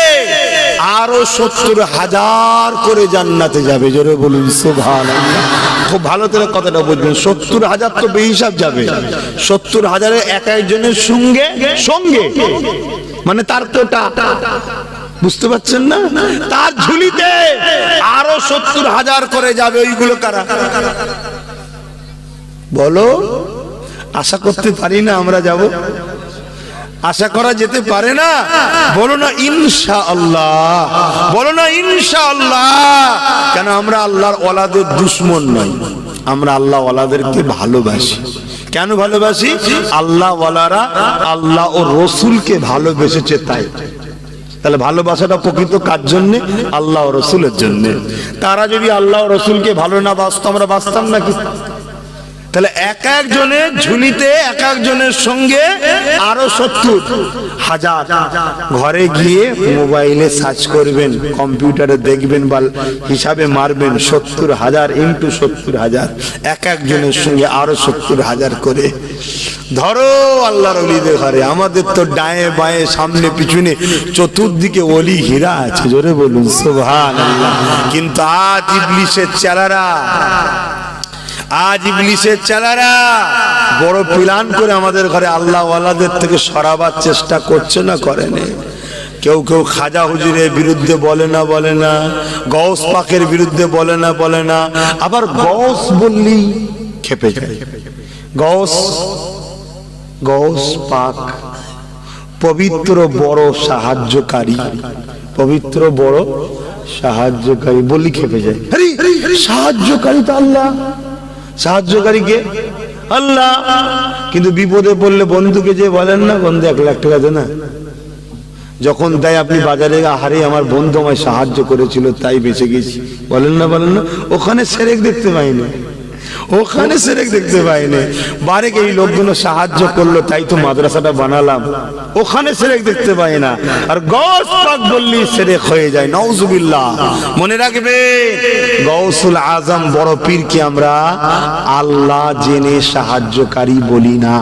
আরো 70,000 করে জান্নাতে যাবে। জোরে বলুন সুবহানাল্লাহ। খুব ভালো করে কথাটা বুঝবেন, 70,000 তো বেহিসাব যাবে, 70,000-এর এক একজনের সঙ্গে সঙ্গে মানে তার কোটা, বুঝতে পারছেন না? তার ঝুলিতে আরো 70,000 করে যাবে। ওইগুলো কারা বলো? আশা করতে পারি না আমরা যাব? আশা করা যেতে পারে না? বলো না ইনশাআল্লাহ, বলো না ইনশাআল্লাহ। কেন? আমরা আল্লাহর ওলাদের দুশমন নই, আমরা আল্লাহ ওলাদেরকে ভালোবাসি। কেন ভালোবাসি? আল্লাহ ওয়ালারা আল্লাহ ও রসুলকে ভালোবেসেছে তাই। তাহলে ভালোবাসাটা প্রকৃত কার জন্য? আল্লাহ ও রসুলের জন্য। তারা যদি আল্লাহ ও রসুলকে ভালো না বাসতো, আমরা বাঁচতাম নাকি? তাহলে এক একজনের ঝুলিতে এক একজনের সঙ্গে আরো 70,000। ঘরে গিয়ে মোবাইলে সার্চ করবেন, কম্পিউটারে দেখবেন বা হিসাবে মারবেন, 70,000 ইন্টু 70,000, এক একজনের সঙ্গে আরো 70,000 করে। ধরো আল্লাহর ওলিদের ঘরে, আমাদের তো ডায়ে বায়ে সামনে পিছনে চতুর্দিকে ওলি হীরা আছে। জোরে বলুন সুবহানাল্লাহ। কিন্তু আজ ইবলিসের চেলারা, আজ ইবলিসের চেলারা বড় প্ল্যান করে আমাদের ঘরে আল্লাহ ওয়ালাদের থেকে সরাবার চেষ্টা করছে না করে না? কেউ কেউ খাজা হুজুরের বিরুদ্ধে বলে না বলে না, গৌস পাকের বিরুদ্ধে বলে না বলে না, আবার গৌস বললি খেপে যায়। গৌস, গৌস পাক পবিত্র বড় সাহায্যকারী, পবিত্র বড় সাহায্যকারী বলি খেপে যায়। সাহায্যকারী তো আল্লাহ, সাহায্যকারী কে? আল্লাহ। কিন্তু বিপদে পড়লে বন্ধুকে যে বলেন না, বন্ধু 1 লাখ টাকা দে না, যখন দেয় আপনি বাজারে, আহারে আমার বন্ধু আমায় সাহায্য করেছিল তাই বেঁচে গেছি, বলেন না? বলেন না? ওখানে সেরেক দেখতে পাইনি, ওখানে সেরেক দেখতে পাইনি। বারেক এই লোকগুলো সাহায্য করলো তাই তো মাদ্রাসাটা বানালাম, ওখানে সেরেক দেখতে পাই না। আর গৌস পাক বললি সেরেক হয়ে যায়, নাউজুবিল্লাহ। মনে রাখবে, গৌসুল আজম বড় পীরকে আমরা আল্লাহ জেনে সাহায্যকারী বলি না,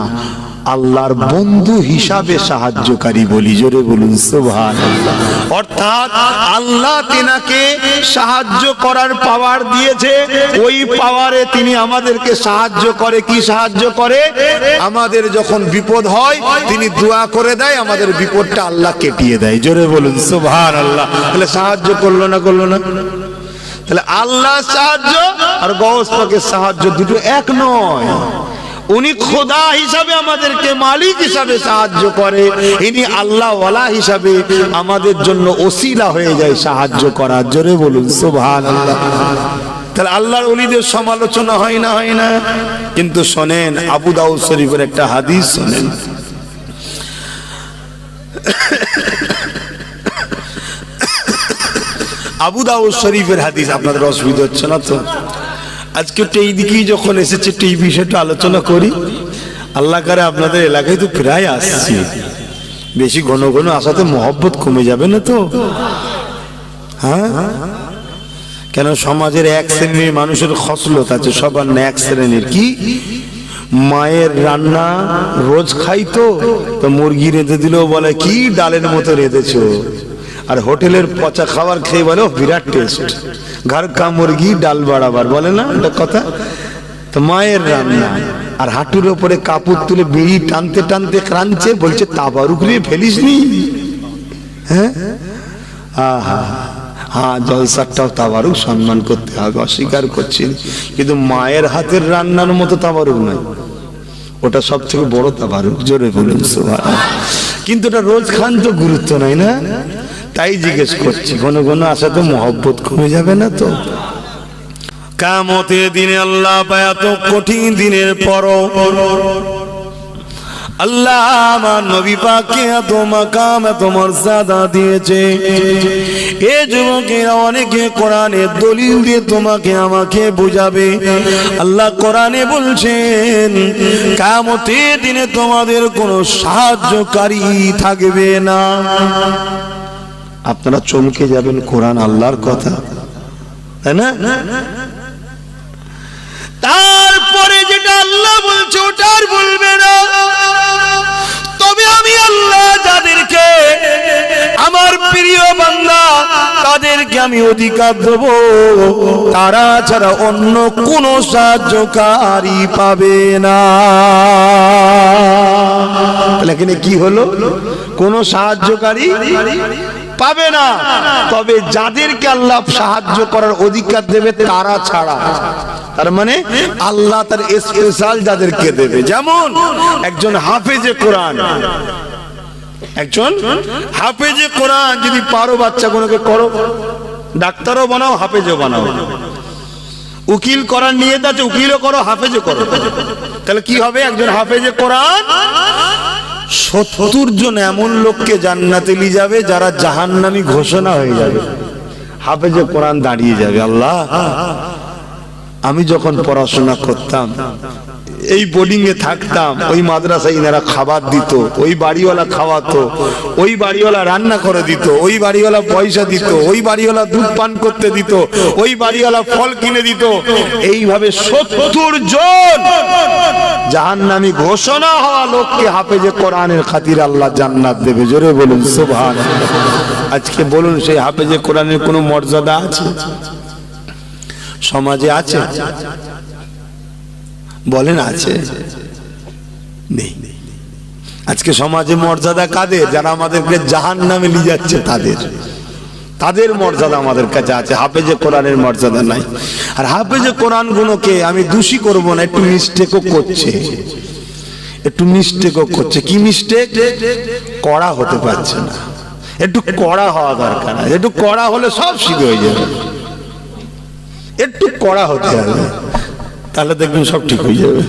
আল্লাহর বন্ধু হিসাবে সাহায্যকারী বলি। জোরে বলুন সুবহানাল্লাহ। অর্থাৎ আল্লাহ তিনাকে সাহায্য করার পাওয়ার দিয়েছে, ওই পাওয়ারে তিনি আমাদেরকে সাহায্য করে। কি সাহায্য করে? আমাদের যখন বিপদ হয় তিনি দোয়া করে দেয়, আমাদের বিপদটা আল্লাহ কেটিয়ে দেয়। জোরে বলুন সুবহানাল্লাহ। তাহলে সাহায্য করলো না? করলো না? তাহলে আল্লাহ সাহায্য আর গৌস পাকের সাহায্য দুটো এক নয়। উনি খোদা হিসাবে আমাদেরকে মালিক হিসাবে সাহায্য করে, ইনি আল্লাহ ওয়ালা হিসাবে আমাদের জন্য ওসিলা হয়ে যায় সাহায্য করার। জোরে বলুন সুবহানাল্লাহ। তাহলে আল্লাহর ওলিদের সমালোচনা হয় না? হয় না? কিন্তু শোনেন, আবু দাউদ শরীফের একটা হাদিস শোনেন। আবু দাউদ শরীফের হাদিস। আপনাদের অসুবিধা হচ্ছে না তো? আজকে এই দিকেই যখন এসেছে এই বিষয়টা আলোচনা করি। আল্লাহ করে আপনাদের এলাকায় তো প্রায় আসছি, বেশি ঘন ঘন আসাতে মহব্বত কমে যাবে না তো? হ্যাঁ, কেন সমাজের এক শ্রেণীর মানুষের খসলত আছে, সবার না এক শ্রেণীর। কি? মায়ের রান্না রোজ খাইতো, তো মুরগি রেঁধে দিলেও বলে কি ডালের মতো রেঁধেছো, আর হোটেলের পচা খাবার খেয়ে বলে বিরাট টেস্ট, ঘর কা মুরগি ডাল বাড়াবার, বলে না এটা কথা? তো মায়ের রান্না, আর হাঁটুর উপরে কাপড় তুলে বিড়ি টানতে টানতে কাঁদছে, বলছে তাবারুক রে ফেলিস নি। হ্যাঁ, আহা, হ্যাঁ, জলসাটাও তাবারুক, সম্মান করতে হবে, অস্বীকার করছি, কিন্তু মায়ের হাতের রান্নার মতো তাবারুক নয়, ওটা সব থেকে বড় তাবারুক। জোরে বলুন সুবহানাল্লাহ। কিন্তু এটা রোজ খান তো গুরুত্ব নাই না, তাই জিজ্ঞেস করছি। ঘন ঘন আসাতে মহব্বত কমে যাবে না তো? কিয়ামতের দিনে আল্লাহ এত কঠিন দিনের পরও আল্লাহ আমার নবী পাককে এত মাকাম এত মর্যাদা দিয়েছে। এ যুবকেরা অনেকে কোরআনের দলিল দিয়ে তোমাকে আমাকে বুঝাবে। আল্লাহ কোরআনে বলছেন কিয়ামতের দিনে তোমাদের কোনো সাহায্যকারী থাকবে না। আপনারা চমকে যাবেন, কোরআন আল্লাহর কথা, তাই না? তারপরে যেটা আল্লাহ বলছে ওটা আর বলবে না। তবে আমি আল্লাহ যাদেরকে আমার প্রিয় বান্দা তাদেরকে আমি অধিকার দেব, তারা ছাড়া অন্য কোনো সাহায্যকারী পাবে না। এখানে কি হলো? কোনো সাহায্যকারী পাবে না, তবে যাদেরকে আল্লাহ সাহায্য করার অধিকার দেবে তারা ছাড়া। তার মানে আল্লাহ তার স্পেশাল যাদেরকে দেবে। যেমন একজন হাফেজে কোরআন, একজন হাফেজে কোরআন যদি পারো বাচ্চাগুলোকে করো, ডাক্তারও বানাও হাফেজও বানাও, উকিল করার নিয়ত আছে উকিলও করো হাফেজও করো, তাহলে কি হবে? একজন হাফেজে কোরআন 70 জন এমন লোককে জান্নাতে নিয়ে যাবে যারা জাহান্নামী ঘোষণা হয়ে যাবে। হাফেজে কোরআন দাঁড়িয়ে যাবে। আল্লাহ, আমি যখন পড়াশোনা করতাম এই বোর্ডিং এ থাকতাম, ওই মাদ্রাসায় ইনারা খাবার দিত, ওই বাড়িওয়ালা খাওয়াতো, ওই বাড়িওয়ালা রান্না করে দিত, ওই বাড়িওয়ালা পয়সা দিত, ওই বাড়িওয়ালা দুধ পান করতে দিত, ওই বাড়িওয়ালা ফল কিনে দিত। এইভাবে 70 জন জাহান্নামী ঘোষণা হওয়া লোককে হাফেজে কোরআনের খাতিরে আল্লাহ জান্নাত দেবে। জোরে বলুন সুবহানাল্লাহ। আজকে বলুন সেই হাফেজে কোরআনের কোনো মর্যাদা আছে সমাজে? আছে? বলেন আছে? নেই। আজকে সমাজে মর্যাদা কাদের? যারা আমাদেরকে জাহান্নামে নিয়ে যাচ্ছে তাদের, তাদের মর্যাদা আমাদের কাছে আছে, হাফেজে কোরআনের মর্যাদা নাই। আর হাফেজে কোরআন গুলোকে আমি দোষী করব না, একটু মিস্টেকও করছে, একটু মিস্টেকও করছে। কি মিস্টেক? কড়া হতে পারছে না, একটু কড়া হওয়া দরকার। একটু কড়া হলে সব ঠিক হয়ে যাবে, একটু কড়া হতে হবে, তাহলে দেখবেন সব ঠিক হয়ে যাবে।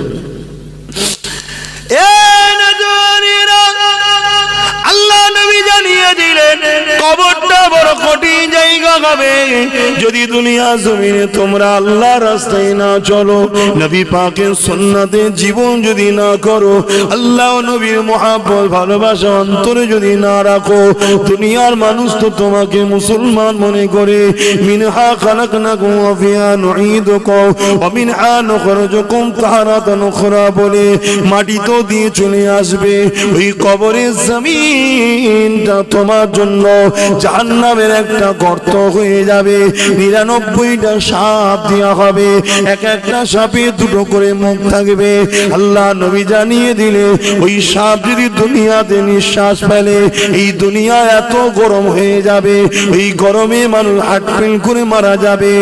আল্লাহ নবী জানিয়ে দিলেন কবরটা বড় কঠিন জায়গা হবে যদি দুনিয়া জমিনে তোমরা আল্লাহর রাস্তায় না চলো, নবী পাকের সুন্নাতে জীবন যদি না করো, আল্লাহ নবীর মহব্বত ভালোবাসা অন্তরে যদি না রাখো। দুনিয়ার মানুষ তো তোমাকে মুসলমান মনে করে, মিনহা খালাকনাকুম ওয়া ফিহা নুঈদুকুম ওয়া মিনহা নুখরিজুকুম তারাতান উখরা বলে মাটি তো দিয়ে চলে আসবে। ওই কবরের জমিনটা তোমার জন্য জাহান্নামের একটা গর্ত হয়ে যাবে। 99টা সাপ দেওয়া হবে, এক একটা সাপে দুটো করে মুখ থাকবে। আল্লাহ নবী জানিয়ে দিলে ওই সাপ যদি দুনিয়াতে নিঃশ্বাস ফেলে, এই দুনিয়া এত গরম হয়ে যাবে, ওই গরমে মানুষ হার্টফেল করে মারা যাবে।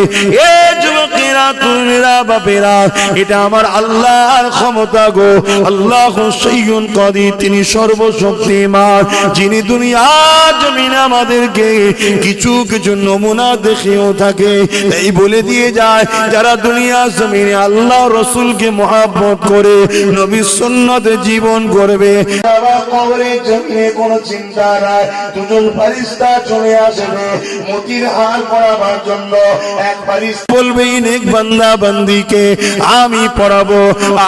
এ যুবকেরা, তুমিরা, বাপেরা, এটা আমার আল্লাহর ক্ষমতা গো। আল্লাহ সাইয়্যুন কাদির, তিনি সর্বশক্তিমান, যিনি দুনিয়ার জমিনে আমাদেরকে কিছু কিছু নমুনা দেখিয়েও থাকে। এই বলে দিয়ে যায়, যারা দুনিয়ার জমিনে আল্লাহ রসুলকে মহব্বত করে নবীর সুন্নতে জীবন করবে, কবরের জমিনে কোনো চিন্তা নাই, দুজন ফেরেশতা চলে আসবে মতির হাল পড়াবার জন্য। এক ফেরেশতা বলবে নেক বান্দা বান্দিকে আমি পড়াবো,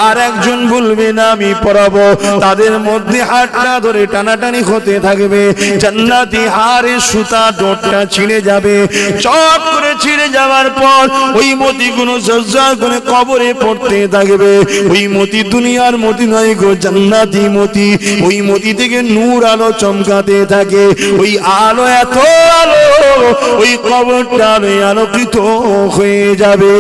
আর একজন বলবে না আমি পড়াবো। তাদের মধ্যে হাতটা ধরে টানাটানি হতে থাকবে, জান্নাতি হারের সুতা ডোরটা ছিঁড়ে যাবে। চট করে ছিঁড়ে যাওয়ার পর ওই মতিগুলো সজ্জা করে কবরে পড়তে থাকবে। ওই মতি দুনিয়ার মতি নয় গো, জান্নাতি মতি। ওই মতি থেকে নূর আলো চমকাতে থাকে, ওই আলো এত আলো ওই কবরটা আলোকিত হয়ে যাবে।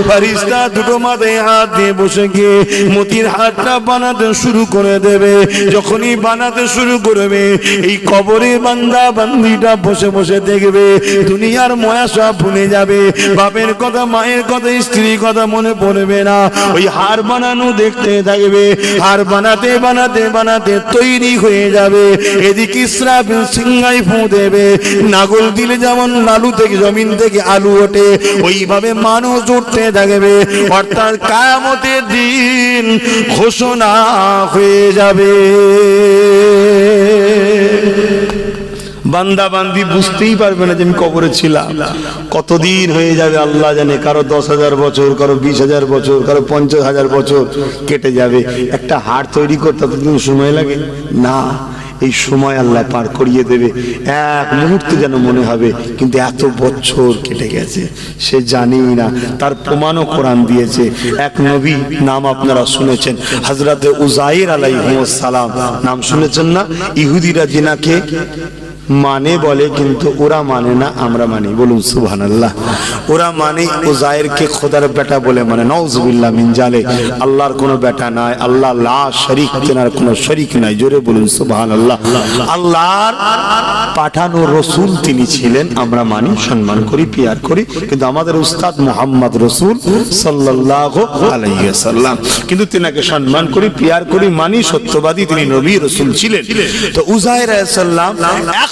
ফেরেশতা দুটো মাথায় হাত দিয়ে বসে গিয়ে মতির হাতটা বানাতে শুরু করে দেবে। যখনই বানাতে শুরু করবে, এই কবরে বান্দা বান্দিটা বসে বসে দেখবে, দুনিয়ার ময়া সব ভুলে যাবে। বাপের কথা, মায়ের কথা, স্ত্রীর কথা মনে পড়বে না। ওই হার বানানো দেখতে থাকবে, হার বানাতে বানাতে বানাতে তৈরি হয়ে যাবে। এদিকে ইসরাফিল সিংহাই ফু দেবে। নাগল দিলে যেমন লালু থেকে জমিন থেকে আলু ওঠে, ওইভাবে মানুষ উঠতে থাকবে। অর্থাৎ কিয়ামতের দিন ঘোষণা হয়ে যাবে। বান্দা বান্দি বুঝতেই পারবে না যে আমি কবরে ছিলাম। কতদিন হয়ে যাবে আল্লাহ জানে, কারো 10,000 বছর, কারো 20,000 বছর, কারো 50,000 বছর কেটে যাবে। একটা হাড় তৈরি করতে ততদিন সময় লাগে না, এই সময় আল্লাহ পার করিয়ে দেবে। এক মুহূর্তে যেন মনে হবে কিন্তু এত বছর কেটে গেছে, সে জানেই না। তার প্রমাণও কোরআন দিয়েছে। এক নবী নাম আপনারা শুনেছেন, হযরত উযাইর আলাইহিস সালাম, নাম শুনেছেন না? ইহুদিরা জিনাকে মানে বলে কিন্তু ওরা মানে না, আমরা মানি। বলুন সুবহানাল্লাহ। ওরা মানে উযাইরকে খোদার বেটা বলে মানে, নাউযুবিল্লাহ মিন জালিক। আল্লাহর কোনো বেটা নাই, আল্লাহ লা শরীক, তেনার কোনো শরীক নাই। জোরে বলুন সুবহানাল্লাহ। আল্লাহর পাঠানো রাসূল তিনি ছিলেন, আমরা মানি, সম্মান করি, পিয়ার করি। কিন্তু আমাদের উস্তাদ মুহাম্মদ রাসূল সাল্লাল্লাহু আলাইহি ওয়াসাল্লাম, কিন্তু তিনাকে সম্মান করি, পিয়ার করি, মানি, সত্যবাদী তিনি নবী রাসূল ছিলেন। তো উযাইর আলাইহিস সালাম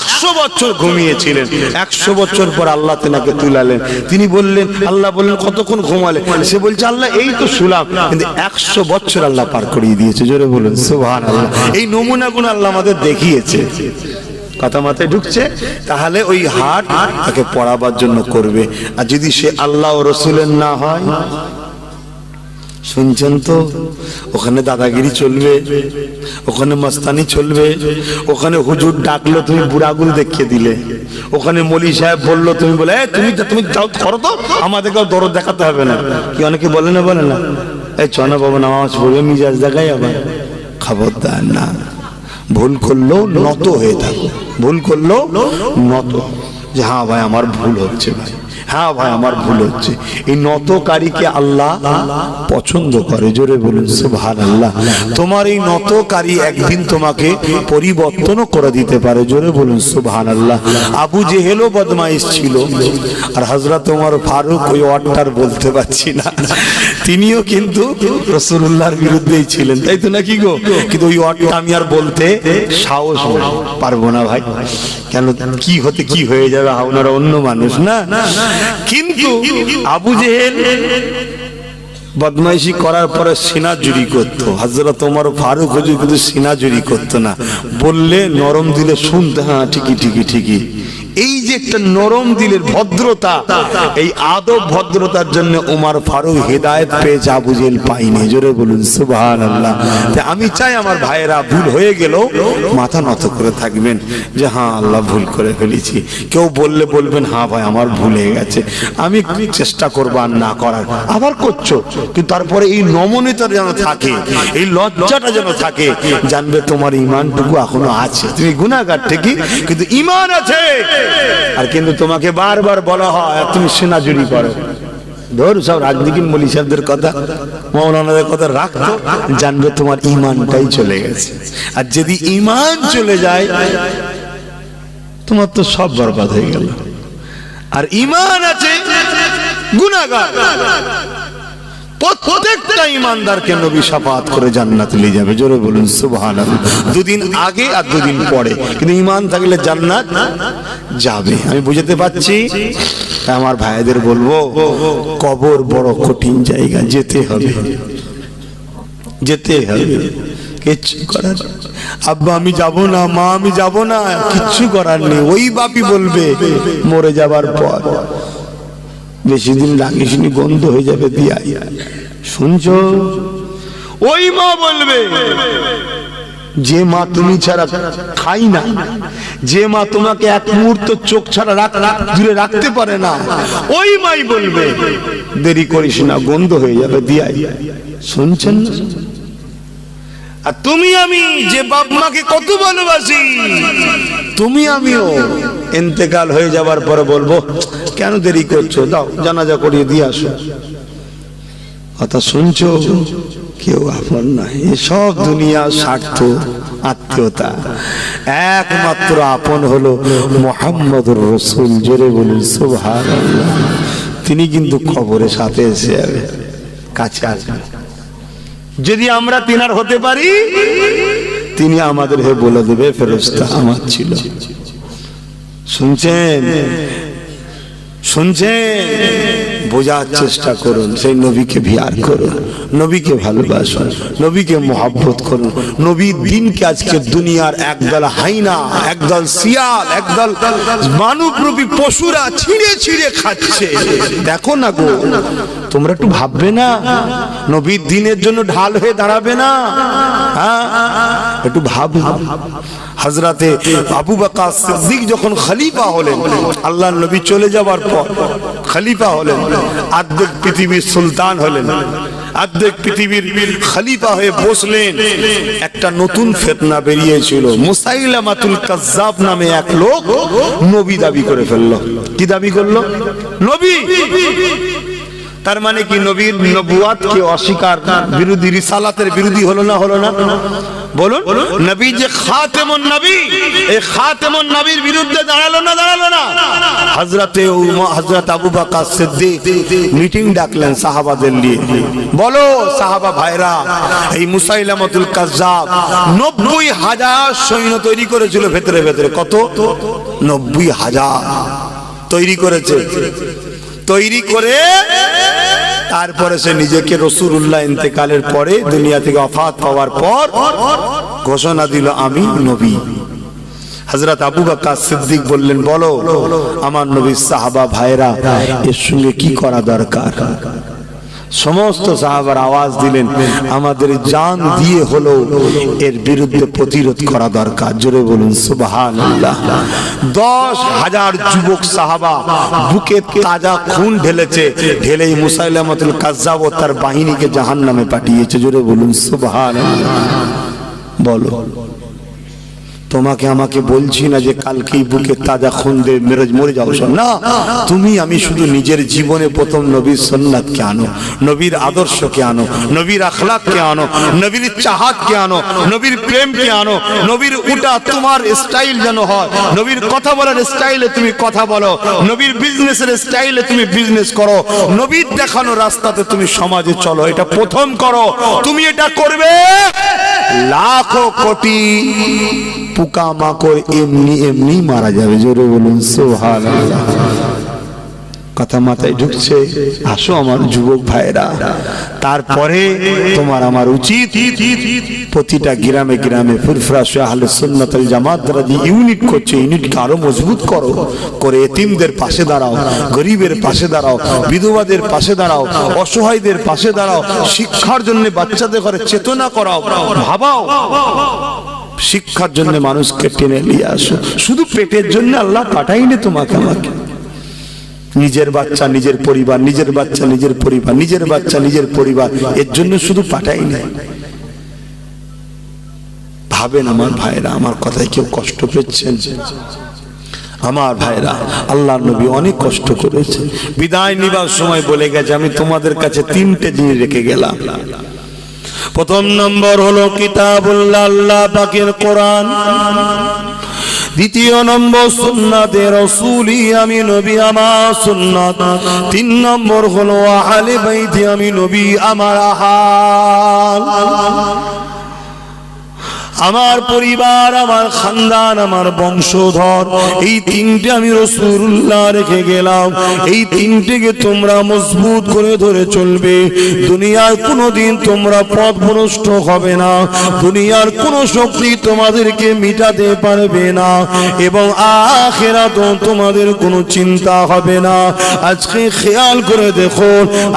100 বছর ঘুমিয়েছিলেন। 100 বছর পর আল্লাহ তেনাকে তুলালেন। তিনি বললেন, আল্লাহ বললেন কতক্ষণ ঘুমালে? সে বলছে আল্লাহ এই তো শুলাম, কিন্তু 100 বছর আল্লাহ পার করিয়ে দিয়েছে। জোরে বলুন সুবহানাল্লাহ। এই নমুনাগুলো আল্লাহ আমাদের দেখিয়েছে। কথা মাথায় ঢুকছে? তাহলে ওই হাট তাকে পড়াবার জন্য করবে। আর যদি সে আল্লাহ ও রাসূলের না হয়, শুনছেন তো, ওখানে দাদাগিরি চলবে, ওখানে মস্তানি চলবে, ওখানে হুজুর ডাকলো তুমি বুড়াগুল দেখিয়ে দিলে, ওখানে মলি সাহেব বললো তুমি বলে তুমি যাও করো তো, আমাদেরকেও দরদ দেখাতে হবে না। কি অনেকে বলে না, বলে না, এই চনা বাবা নামাজ পড়বে, মিজাজ দেখাই আবার। খবরদার না, ভুল করলেও নত হয়ে থাকো, ভুল করলেও নত, যে হ্যাঁ ভাই আমার ভুল হচ্ছে ভাই, হ্যাঁ ভাই আমার ভুল হচ্ছে। এই নতকারীকে আল্লাহ পছন্দ করে, জোরে বলুন সুবহানাল্লাহ। তোমার এই নতকারী একদিন তোমাকে পরিবর্তনও করে দিতে পারে, জোরে বলুন সুবহানাল্লাহ। আবু জেহেলও বদমাইশ ছিল, আর হযরত ওমর ফারুক ওই ওয়ার্ডটার বলতে পারছি না, তিনিও কিন্তু রাসূলুল্লাহর বিরুদ্ধেই ছিলেন, তাই তো নাকি গো? কিন্তু ওই ওয়ার্ডটা আমি আর বলতে সাহস পারবো না ভাই, কেন কি হতে কি হয়ে যাবে, আপনারা অন্য মানুষ না। কিন্তু আবু জেহেল বদমাইশি করার পরে সিনা জুরি করতো, হযরত ওমর ফারুক হুজুর কিন্তু সিনা জুরি করতো না, বললে নরম দিলে শুনতে, হ্যাঁ ঠিকই ঠিকই ঠিকই। এই যে একটা নরম দিলের ভদ্রতা, এই আদব ভদ্রতার জন্য ওমর ফারুক হেদায়েত পেয়েছে, আবু জেহেল পাইনি, জোরে বলুন সুবহানাল্লাহ। আমি চাই আমার ভাইয়েরা ভুল হয়ে গেল মাথা নত করে থাকবেন যে হ্যাঁ আল্লাহ ভুল করে ফেলেছি। কেউ বললে বলবেন হ্যাঁ ভাই আমার ভুল হয়ে গেছে, আমি চেষ্টা করবো আর না করার, আবার করছো, কিন্তু তারপরে এই নমনীয়তা যেন থাকে, এই লজ্জাটা যেন থাকে, জানবে তোমার ঈমানটুকু এখনো আছে, তুমি গুনাহগার ঠিকই কিন্তু ঈমান আছে। আর কিন্তু তোমাকে বারবার বলা হয় তুমি সিনা জুরি করো, ধর সব রাজনীতি মৌলী সাহেবদের কথা, মাওলানাদের কথা রাখতো, জানবে তোমার ঈমানটাই চলে গেছে। আর যদি ঈমান চলে যায় তোমার তো সব বরবাদ হয়ে গেল। আর ঈমান আছে গুনাহগার, প্রত্যেকটা ঈমানদারকে নবী শাফাত করে জান্নাতে নিয়ে যাবে, জোরে বলুন সুবহানাল্লাহ। দুদিন আগে আর দুদিন পরে, কিন্তু ঈমান থাকলে জান্নাত যাবে। আমি বুঝতে পারছি, আমার ভাইদের বলবো কবর বড় কঠিন জায়গা, যেতে হবে, যেতে হবে, কিচ্ছু করার। আব্বা আমি যাব না, মা আমি যাব না, কিচ্ছু করার নেই। ওই বাপই বলবে মরে যাবার পর, বেশি দিন লাগিসনি গন্ধ হয়ে যাবে দিয়া, শুনছো? ওই মা বলবে যে মা তুমি ছাড়া খাই না, যে মা তোমাকে এক মুহূর্ত চোখ ছাড়া দূরে রাখতে পারে না, ওই মাই বলবে দেরি করিস না গন্ধ হয়ে যাবে দিয়া। শুনছেন? আর তুমি আমি যে বাপ মাকে কত ভালোবাসি, তুমি আমিও ইন্তেকাল হয়ে যাবার পরে বলবো কেন দেরি করছো, দাও জানাজা করিয়ে দিয়ে আসো। কথা শুনছো? কেউ আপন নাই, সব দুনিয়া স্বার্থ আত্মীয়তা, একমাত্র আপন হলো মুহাম্মদুর রাসূল, জোরে বলুন সুবহানাল্লাহ। তিনি কিন্তু খবরের সাথে এসে যাবে, কাছে আসবে। যদি আমরা তিনার হতে পারি, তিনি আমাদের হয়ে বলে দেবে ফেরেশতা আমার ছিল। শুনছেন? শুনছেন? বোঝার চেষ্টা করুন, সেই নবীকে ভিয়ার করুন, নবীকে ভালোবাসুন, নবীকে মহব্বত করুন। নবীর দিনকে আজকে দুনিয়ার একদল হাইনা, একদল শিয়াল, একদল মানবরূপী পশুরা ছিঁড়ে ছিঁড়ে খাচ্ছে। দেখো না গো, তোমরা একটু ভাববে না? নবীর দিনের জন্য ঢাল হয়ে দাঁড়াবে না? হ্যাঁ, একটু ভাবো। হযরতে আবু বকর সিদ্দিক যখন খলিফা হলেন, আল্লাহর নবী চলে যাবার পর খলিফা হলেন, অর্ধেক পৃথিবীর সুলতান হলেন, অর্ধেক পৃথিবীর খলিফা হয়ে বসলেন। একটা নতুন ফিতনা বেরিয়েছিল, মুসাইলামাতুল কাজ্জাব নামে এক লোক নবী দাবি করে ফেললো। কি দাবি করলো? নবী। তার মানে কি নবীর নবুয়াতকে অস্বীকার, বিরোধী, রিসালাতের বিরোধী হলো না? হলো না? বলুন। নবী যে খাতেমুন নবী, এই খাতেমুন নবীর বিরুদ্ধে দাঁড়ালো না? দাঁড়ালো না? হযরত আবু বকর সিদ্দিক মিটিং ডাকলেন সাহাবাদের নিয়ে। বলো সাহাবা ভাইরা, এই মুসাইলামাতুল কাজ্জাব 90,000 সৈন্য তৈরি করেছিল ভেতরে ভেতরে। কত? 90,000 তৈরি করেছে। তৈরি করে তারপরে সে নিজেকে রাসূলুল্লাহ ইন্তেকালের পরে, দুনিয়া থেকে ওফাত পাওয়ার পর ঘোষণা দিল আমি নবী। হযরত আবু বকর সিদ্দিক বললেন, বলো আমার নবীর সাহাবা ভাইরা এর সঙ্গে কি করা দরকার? সমস্ত সাহাবার আওয়াজ দিলেন, আমাদের জান দিয়ে হলো এর বিরুদ্ধে প্রতিরোধ করা দরকার। জোরে বলুন সুবহানাল্লাহ। 10,000 যুবক সাহাবা বুকে তাজা খুন ঢেলেছে, ঢেলেই মুসাইলামাতুল কাজ্জাব ও তার বাহিনীকে জাহান্নামে পাঠিয়েছে। জোরে বলুন সুবহানাল্লাহ। বলো তোমাকে আমাকে বলছি না যে কালকেই বুকে তাজা খুন দিয়ে মরে যাও, না, তুমি আমি শুধু নিজের জীবনে প্রথম নবীর সুন্নাতকে আনো, নবীর আদর্শকে আনো, নবীর আখলাককে আনো, নবীর চাহাতকে আনো, নবীর প্রেমকে আনো, নবীর উটা তোমার স্টাইল যেন হয়, নবীর কথা বলার স্টাইলে তুমি কথা বলো, নবীর বিজনেসের স্টাইলে তুমি বিজনেস করো, নবীর দেখানো রাস্তাতে তুমি সমাজে চলো, এটা প্রথম করো। তুমি এটা করবে, লাখো কোটি পোকা মাকড় এমনি এমনি মারা যাবে। জোরে বলুন সুবহানাল্লাহ। কথা মাথায় ঢুকছে? আসো আমার যুবক ভাইরা, তারপরে তোমার আমার উচিত প্রতিটা গ্রামে গ্রামে ফুরফুরা আহলে সুন্নাত ওয়াল জামাত দ্বারা যে ইউনিট করছে, ইউনিটকে আরো মজবুত করো, করে এতিমদের পাশে দাঁড়াও, গরিবের পাশে দাঁড়াও, বিধবাদের পাশে দাঁড়াও, অসহায়দের পাশে দাঁড়াও, শিক্ষার জন্য বাচ্চাদের ঘরে চেতনা করাও, ভাবাও, শিক্ষার জন্য মানুষকে টেনে নিয়ে আসো। শুধু পেটের জন্য আল্লাহ পাঠাইনি তোমাকে আমাকে। নিজের বাচ্চা নিজের পরিবার, নিজের বাচ্চা নিজের পরিবার, নিজের বাচ্চা নিজের পরিবার, এর জন্য শুধু পাঠাইনি। ভাবেন আমার ভাইরা, আমার কথায় কেউ কষ্ট পেয়েছেন? আমার ভাইরা, আল্লাহর নবী অনেক কষ্ট করেছে। বিদায় নিবার সময় বলে গেছে, আমি তোমাদের কাছে তিনটে জিনিস রেখে গেলাম। প্রথম নম্বর হলো কিতাবুল্লাহ, আল্লাহ পাকের কোরআন। দ্বিতীয় নম্বর সুন্নাতে রাসূলি, আমি নবী আমার সুন্নাত। তিন নম্বর হলো আহলে বাইতি, আমি নবী আমার আহাল। আমার পরিবার, আমার খানদান, আমার বংশধর, এই তিনটে আমি রাসূলুল্লাহ রেখে গেলাম। এই তিনটেকে তোমরা মজবুত করে ধরে চলবে। দুনিয়ার কোনোদিন তোমরা পথভ্রষ্ট হবে না, দুনিয়ার কোনো শক্তি তোমাদেরকে মিটাতে পারবে না, এবং আখিরাতেও তোমাদের কোনো চিন্তা হবে না। আজকে খেয়াল করে দেখো,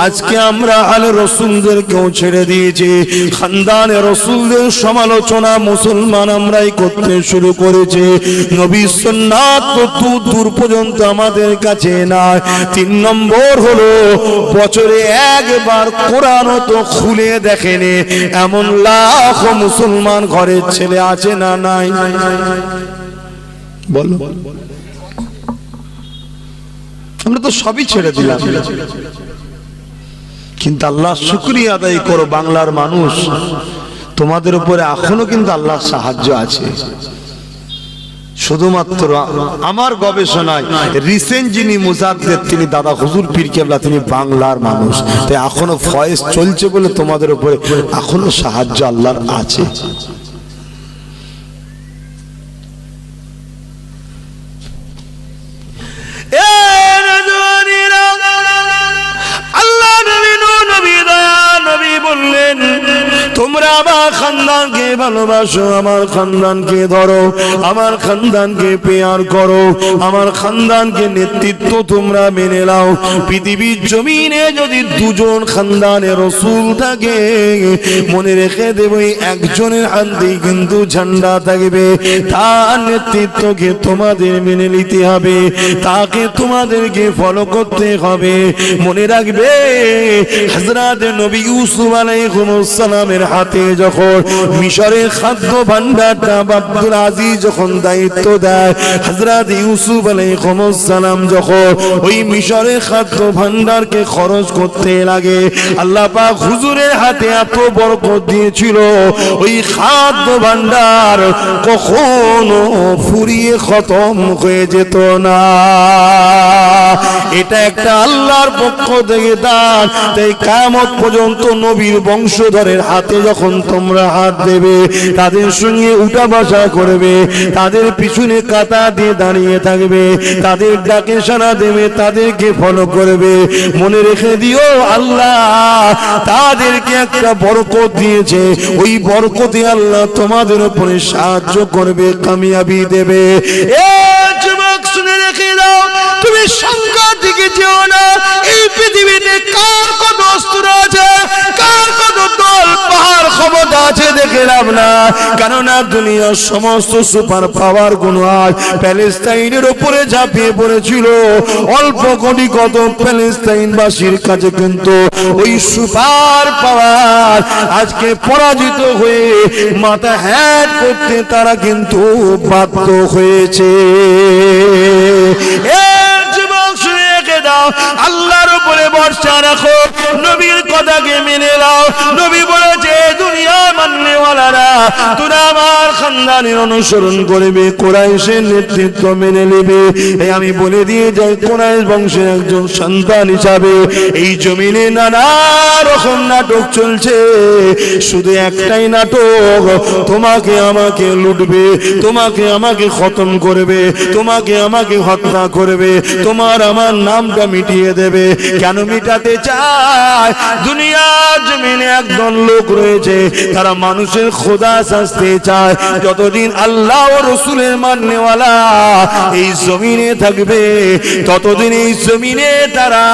আজকে আমরা আলে রাসূলদেরকেও ছেড়ে দিয়েছি, খানদানে রাসূলদের সমালোচনা মুসলমান আমরাই করতে শুরু করেছে। নবী সুন্নাত তো দূর পর্যন্ত আমাদের কাছে নাই। তিন নম্বর হলো বছরে একবার কোরআন তো খুলে দেখেনি এমন লাখ মুসলমান ঘরের ছেলে আছে না নাই? বলো, আমরা তো সবই ছেড়ে দিলাম, কিন্তু আল্লাহ শুকরিয়া আদায় করো, বাংলার মানুষ তোমাদের উপরে এখনো কিন্তু আল্লাহর সাহায্য আছে। শুধুমাত্র আমার গবেষণায় রিসেন্ট যিনি মুজাদ্দিদ, তিনি দাদা হুজুর পীর কেবলা, তিনি বাংলার মানুষ, তাই এখনো ফয়েজ চলছে বলে তোমাদের উপরে এখনো সাহায্য আল্লাহর আছে। তোমরা আমার খানদানকে ভালোবাসো, আমার খানদানকে ধরো, আমার খানদানকে পেয়ার করো, আমার খানদানকে নেতৃত্ব তোমরা মেনে নাও। পৃথিবীর জমিনে যদি দুজন খানদানের রাসূল থাকে, মনে রেখে দেব একজনের হাতেই কিন্তু ঝান্ডা থাকবে, তার নেতৃত্বকে তোমাদের মেনে নিতে হবে, তাকে তোমাদেরকে ফলো করতে হবে। মনে রাখবে, হযরত নবী ইউসুফ আলাইহিস সালামের হাতে যখন মিশরের খাদ্য ভান্ডারটা আব্দুল আজিজ যখন দায়িত্ব দেয়, হযরত ইউসুফ আলাইহিস সালাম যখন ওই মিশরের খাদ্য ভান্ডারকে খরচ করতে লাগে, আল্লাহ পাক হুজুরের হাতে এত বরকত দিয়েছিল, ওই খাদ্য ভান্ডার কখনো ফুরিয়ে খতম হয়ে যেত না। এটা একটা আল্লাহর পক্ষ থেকে দান। তাই কিয়ামত পর্যন্ত নবীর বংশধরের হাতে যখন তোমরা হাত দেবে, তাদের সঙ্গে উঠা বসা করবে, তাদের পিছনে কাতা দিয়ে দাঁড়িয়ে থাকবে, তাদের ডাকে সাড়া দেবে, তাদেরকে ফলো করবে। মনে রেখে দিও, আল্লাহ তাদেরকে একটা বরকত দিয়েছে, ওই বরকতে আল্লাহ তোমাদের উপরে সাহায্য করবে, কামিয়াবি দেবে। এ যুবক শুনে রেখে দাও, তুমি সংকট দূরের দিকে যেও না। এই পৃথিবীতে কার কত অস্ত্র আছে, কার কত দল পাহাড় ক্ষমতা আছে দেখে লাভ না। কেননা দুনিয়ার সমস্ত সুপার পাওয়ার গুলো আজ প্যালেস্টাইনের উপরে ঝাঁপিয়ে পড়েছিল। অল্প কোটি কত প্যালেস্টাইনবাসীর কাছে কিন্তু ওই সুপার পাওয়ার আজকে পরাজিত হয়ে মাথা হ্যাট করতে তারা কিন্তু বাধ্য হয়েছে। আল্লাহর উপরে ভরসা রাখো, নবীর কথাকে মেনে নাও। নবী বলেছে দুনিয়ার মাননেওয়ালারা তোরা আমার খানদানের অনুসরণ করবে, কুরাইশের নেতৃত্ব মেনে নেবে। এই আমি বলে দিয়ে যাই, কুরাইশ বংশের একজন সন্তান হিসাবে এই জমিনে নানা রকম নাটক চলছে। শুধু একটাই নাটক, তোমাকে আমাকে লুটবে, তোমাকে আমাকে খতম করবে, তোমাকে আমাকে হত্যা করবে, তোমার আমার নামটা মিটিয়ে দেবে। কেন মিটাতে চায়? দুনিয়ার জমিনে একজন লোক রয়েছে, তারা মানুষের খোদা সাজতে চায়। যতদিন আল্লাহ ও রসুলের মাননেওয়ালা এই জমিনে থাকবে, ততদিন এই জমিনে তারা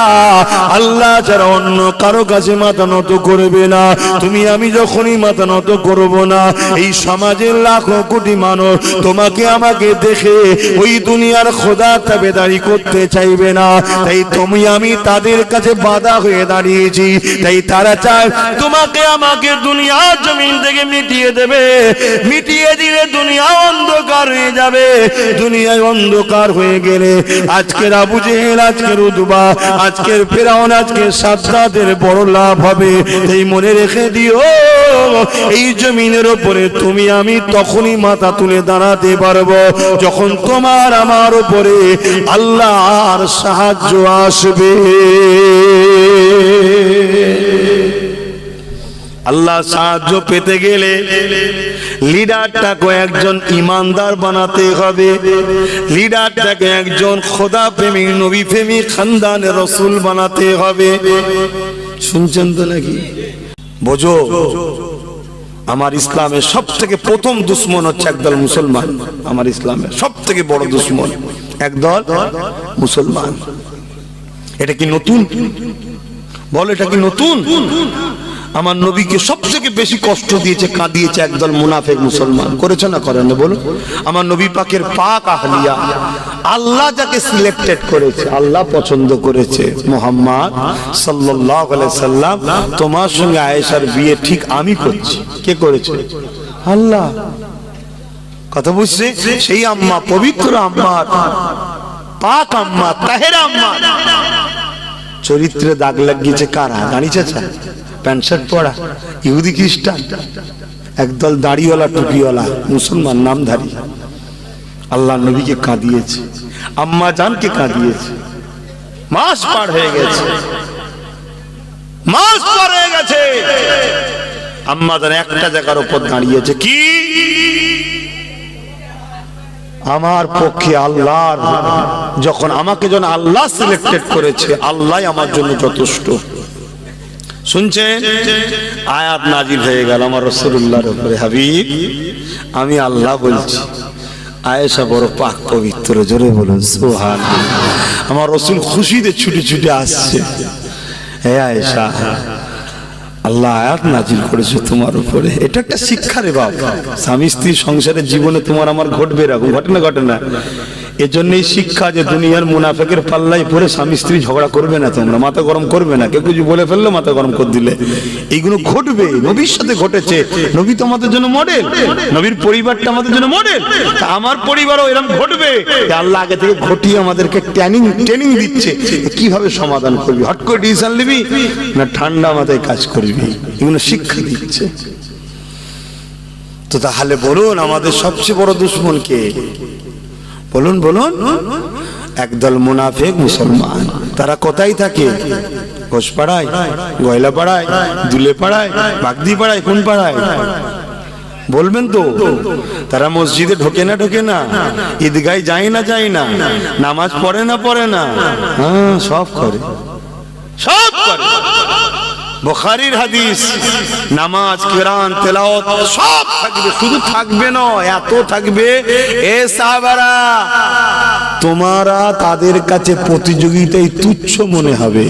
আল্লাহ ছাড়া অন্য কারো কাছে মাথা নত করবে না। তুমি আমি যখনই মাথা নত করব না, এই সমাজের লাখো কোটি মানুষ তোমাকে আমাকে দেখে ওই দুনিয়ার খোদা তাবেদারি করতে চাইবে না। তাই তুমি আমি তাদের কাছে বাধা হয়ে দাঁড়িয়েছি। তাই তারা চায় তোমাকে আমাকে দুনিয়ার জমিন থেকে মিটিয়ে দেবে। মিটিয়ে দিলে দুনিয়া অন্ধকার হয়ে যাবে। দুনিয়ায় অন্ধকার হয়ে গেলে আজকের আবু জেহেল, আজকের উতবা, আজকের ফিরআউন, আজকের সাদ্দাতের বড় লাভ হবে। এই মনে রেখে দিও, এই জমিনের উপরে তুমি আমি তখনই মাথা তুলে দাঁড়াতে পারবো যখন তোমার আমার উপরে আল্লাহর সাহায্য আসবে। আল্লাহ সাহায্য পেতে গেলে লিডারটাকে একজন ইমানদার বানাতে হবে। লিডারটাকে একজন খোদা প্রেমিক, নবী প্রেমিক, খানদানের রসুল বানাতে হবে। শুনছেন তো নাকি? বোঝো, আমার ইসলামের সব থেকে প্রথম দুশ্মন হচ্ছে একদল মুসলমান। আমার ইসলামের সব থেকে বড় দুশ্মন একদল মুসলমান। এটা কি নতুন? বল, এটা কি নতুন? আমার নবীকে সব থেকে বেশি কষ্ট দিয়েছে, কাঁদিয়েছে একদল মুনাফিক মুসলমান। করেছে না করেন? বলো। আমার নবী পাকের পাক আহলিয়া, আল্লাহ যাকে সিলেক্টেড করেছে, আল্লাহ পছন্দ করেছে, মুহাম্মদ সাল্লাল্লাহু আলাইহি সাল্লাম, তোমার সঙ্গে আয়েশার বিয়ে ঠিক আমি করছি। কে করেছে? আল্লাহ। কথা বুঝছে? সেই আম্মা, পবিত্র আম্মা, পাক আম্মা, তাহেরা আম্মা, চরিত্রে দাগ লাগিয়েছে কারা? দাঁড়ি চাচা, প্যান্ট শার্ট পরা ইহুদি খ্রিস্টান, একদল দাড়িওয়ালা টুপিওয়ালা মুসলমান নামধারী আল্লাহ নবীকে কাঁদিয়েছে, আম্মা জানকে কাঁদিয়েছে। মাস পার হয়ে গেছে, মাস পার হয়ে গেছে, আম্মা জান একটা জায়গার উপর দাঁড়িয়েছে। কি? আমার পক্ষে আল্লাহর, যখন আমাকে যখন আল্লাহ সিলেক্টেড করেছে, আল্লাহ আমার জন্য যথেষ্ট। শুনছেন? আয়াত নাজিল হয়ে গেল আমার রাসূলুল্লাহর উপরে, হাবিব আমি আল্লাহ বলছি, আয়েশা বড় পাক পবিত্র। জোরে বলুন সুবহানাল্লাহ। আমার রাসূল খুশিতে ছুটে ছুটে আসছে, হে আয়েশা আল্লাহ আয়াত নাজিল করেছে তোমার উপরে। এটা একটা শিক্ষা রে বাপ। স্বামী স্ত্রী সংসারের জীবনে তোমার আমার ঘটবে, এরকম ঘটে না? ঘটে না? এজন্যই শিক্ষা যে দুনিয়ার মুনাফিকের পাল্লায় পড়ে স্বামী স্ত্রী ঝগড়া করবে না, তোমরা মাথা গরম করবে না। কেউ কিছু বলে ফেললো মাথা গরম করে দিলে, এইগুলো ঘটবে। নবীর সাথে ঘটেছে। নবী তো আমাদের জন্য মডেল, নবীর পরিবারটা আমাদের জন্য মডেল। আমার পরিবারও এরকম ঘটবে। আল্লাহ আগে থেকে ঘটিয়ে আমাদেরকে ট্রেনিং দিচ্ছে কিভাবে সমাধান করবি। হট করে ডিসিশন নিবি না ঠান্ডা মাথায় কাজ করবি, এগুলো শিক্ষা দিচ্ছে। তো তাহলে বলুন, আমাদের সবচেয়ে বড় দুশমন কে? বলুন বলুন। একদল মুনাফিক মুসলমান। তারা কোথায় থাকে? ঘোষপাড়ায়, গয়লা পাড়ায়, দুলে পাড়ায়, বাগদি পাড়ায়, কোন পাড়ায়? বলবেন তো? তারা মসজিদে ঢোকে না, ঢোকে না? ঈদগায় যায় না, যায় না? নামাজ পড়ে না, পড়ে না? হ্যাঁ, সব করে, সব করে। বুখারীর হাদিস, নামাজ, কিরাত, তেলাওয়াত সব থাকবে, শুধু থাকবে না, এত থাকবে এ সাহাবারা তোমারা তাদের কাছে প্রতিযোগিতায় তুচ্ছ মনে হবে,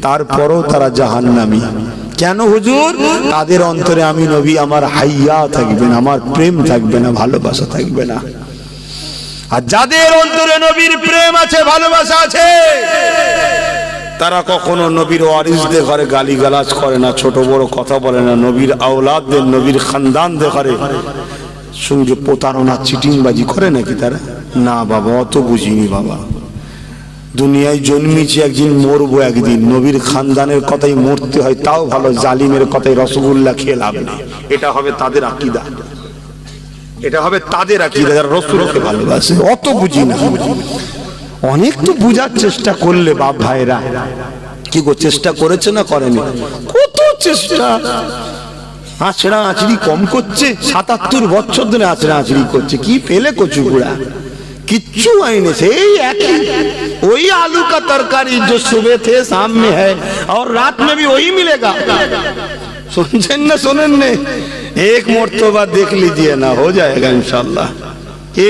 তারপরও তারা জাহান্নামী। কেন হুজুর? তাদের অন্তরে আমি নবী আমার হাইয়া থাকবে না, আমার প্রেম থাকবে না, ভালোবাসা থাকবে না। আর যাদের অন্তরে নবীর প্রেম আছে, ভালোবাসা আছে, তারা কখনো নবীর ওয়ারিসদের ঘরে গালিগালাজ করে না, ছোট বড় কথা বলে না, নবীর আওলাদদের, নবীর খানদানদের ঘরে সঙ্গে প্রতারণা চিটিংবাজি করে নাকি তারা? না বাবা, অত বুঝিনি বাবা। দুনিয়ায় জন্মেছি একদিন, মরবো একদিন। নবীর খানদানের কথাই মরতে হয় তাও ভালো, জালিমের কথাই রসগোল্লা খেয়ে লাভ নেই। এটা হবে তাদের আকীদা, এটা হবে তাদের আকীদা যারা রাসূলকে ভালোবাসে। অত বুঝি না, অনেক তো বুঝার চেষ্টা করলে বাপ ভাইরা। কি গো, চেষ্টা করেছে না করেনি? কত চেষ্টা। আছড়া আছড়ি কম করছে, ৭৭ বছর ধরে আছড়া আছড়ি করছে। কি পেলে কচুপুড়া? किच्चू आईने से একই वही आलू का तरकारी जो सुबह थे शाम में है और रात में भी वही मिलेगा। सुनছেন না सुनेन ने? एक मर्तबा देख लीजिए ना, हो जाएगा इंशाल्लाह। কি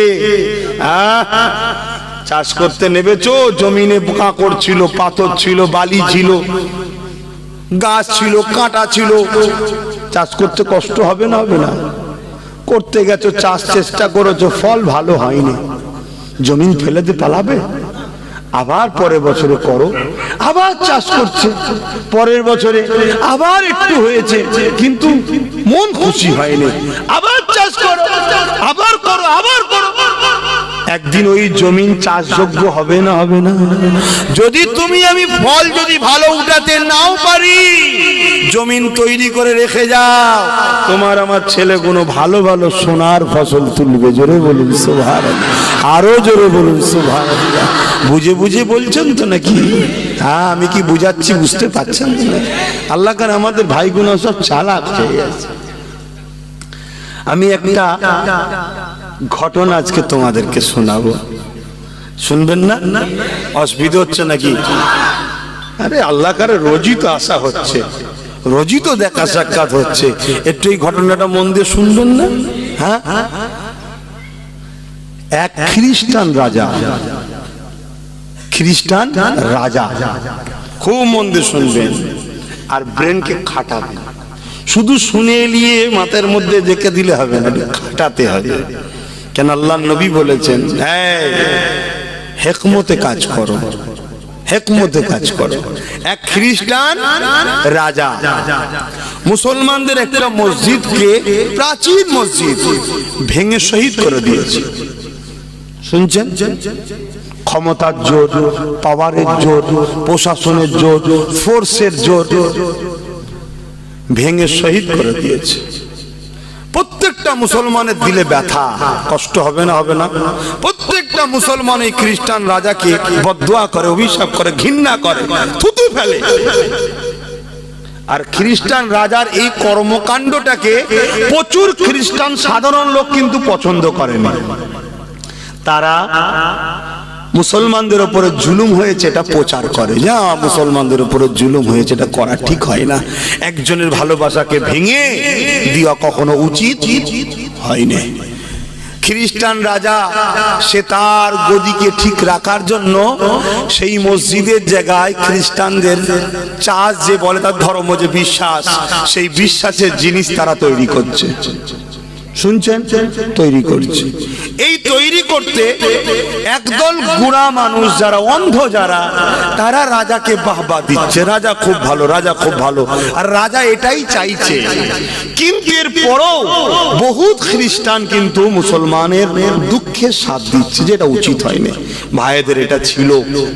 চাষ করতে নেবেছো, জমিনে কাঁকড় ছিল, পাথর ছিল, বালি ছিল, গাছ ছিল, কাঁটা ছিল, চাষ করতে কষ্ট হবে না? হবে না? করতে গেছো, চাষ চেষ্টা করেছো, ফল ভালো হয়নি, জমিন ফেলে দিয়ে পালাবে? আবার পরের বছরে করো, আবার চাষ করছে, পরের বছরে আবার একটু হয়েছে কিন্তু মন খুশি হয়নি, আবার চাষ করো, আবার করো, আবার করো। একদিন ওই জমিন চাষযোগ্য হবে না? হবে না? যদি তুমি আমি ফল যদি ভালো উঠাতে নাও পারি, জমিন তৈরি করে রেখে যাও, তোমার আমার ছেলেগুলো ভালো ভালো সোনার ফসল তুলবে। জোরে বলুন সুবহানাল্লাহ, আরো জোরে বলুন সুবহানাল্লাহ। বুঝে বুঝে বলছেন তো নাকি? হ্যাঁ, আমি কি বুঝাচ্ছি বুঝতে পারছেন না? আল্লাহ কার আমাদের ভাইগুলো সব চালাক হয়ে গেছে। আমি একটা ঘটনা আজকে তোমাদেরকে শোনাবো, শুনবেন না? অসুবিধা হচ্ছে নাকি? আরে আল্লাহ কারে রোজই তো আসা হচ্ছে, রোজই তো দেখা সাক্ষাৎ হচ্ছে, একটু এই ঘটনাটা মন দিয়ে শুনবেন না? হ্যাঁ, এক খ্রিস্টান রাজা, খ্রিস্টান রাজা, খুব মন দিয়ে শুনবেন আর ব্রেনকে খাটাবেন। শুধু শুনে নিয়ে মাথার মধ্যে রেখে দিলে হবে না, খাটাতে হবে। কেন আল্লাহ নবী বলেছেন, হেকমতে কাজ করো, হেকমতে কাজ করো। এক খ্রিস্টান রাজা মুসলমানদের একটা মসজিদকে, প্রাচীন মসজিদ ভেঙে শহীদ করে দিয়েছে। শুনছেন? ক্ষমতার জোর, পাওয়ারের জোর, প্রশাসনের জোর, ফোর্সের জোর, ভেঙে শহীদ করে দিয়েছে। প্রত্যেকটা মুসলমানের দিলে ব্যথা, কষ্ট হবে না? হবে না? প্রত্যেকটা মুসলমান এই খ্রিস্টান রাজাকে বদদুয়া করে, অভিশাপ করে, ঘৃণা করে, থুতু ফেলে। আর খ্রিস্টান রাজার এই কর্মকাণ্ডটাকে প্রচুর খ্রিস্টান সাধারণ লোক কিন্তু পছন্দ করেনি। তারা মুসলমানদের উপরে জুলুম হয়েছে এটা প্রচার করে, যা মুসলমানদের উপরে জুলুম হয়েছে, এটা করা ঠিক হয় না। একজনের ভালোবাসাকে ভেঙে দেওয়া কখনো উচিত হয়নি। খ্রিস্টান রাজা সে তার গদিকে ঠিক রাখার জন্য সেই মসজিদের জায়গায় খ্রিস্টানদের চাষ যে বলে, তার ধর্ম যে বিশ্বাস, সেই বিশ্বাসের জিনিস তারা তৈরি করছে। শুনছেন? তৈরি করছে। এই তৈরি করতে একদল গুণা মানুষ যারা অন্ধ, যারা তারা রাজাকে বাহবা দিচ্ছে, রাজা খুব ভালো, রাজা খুব ভালো, আর রাজা এটাই চাইছে। কিন্তু এর পরও বহুত খ্রিস্টান কিন্তু মুসলমানের দুঃখের সাথ দিচ্ছে, যেটা উচিত হয়নি। ভাইদের এটা ছিল,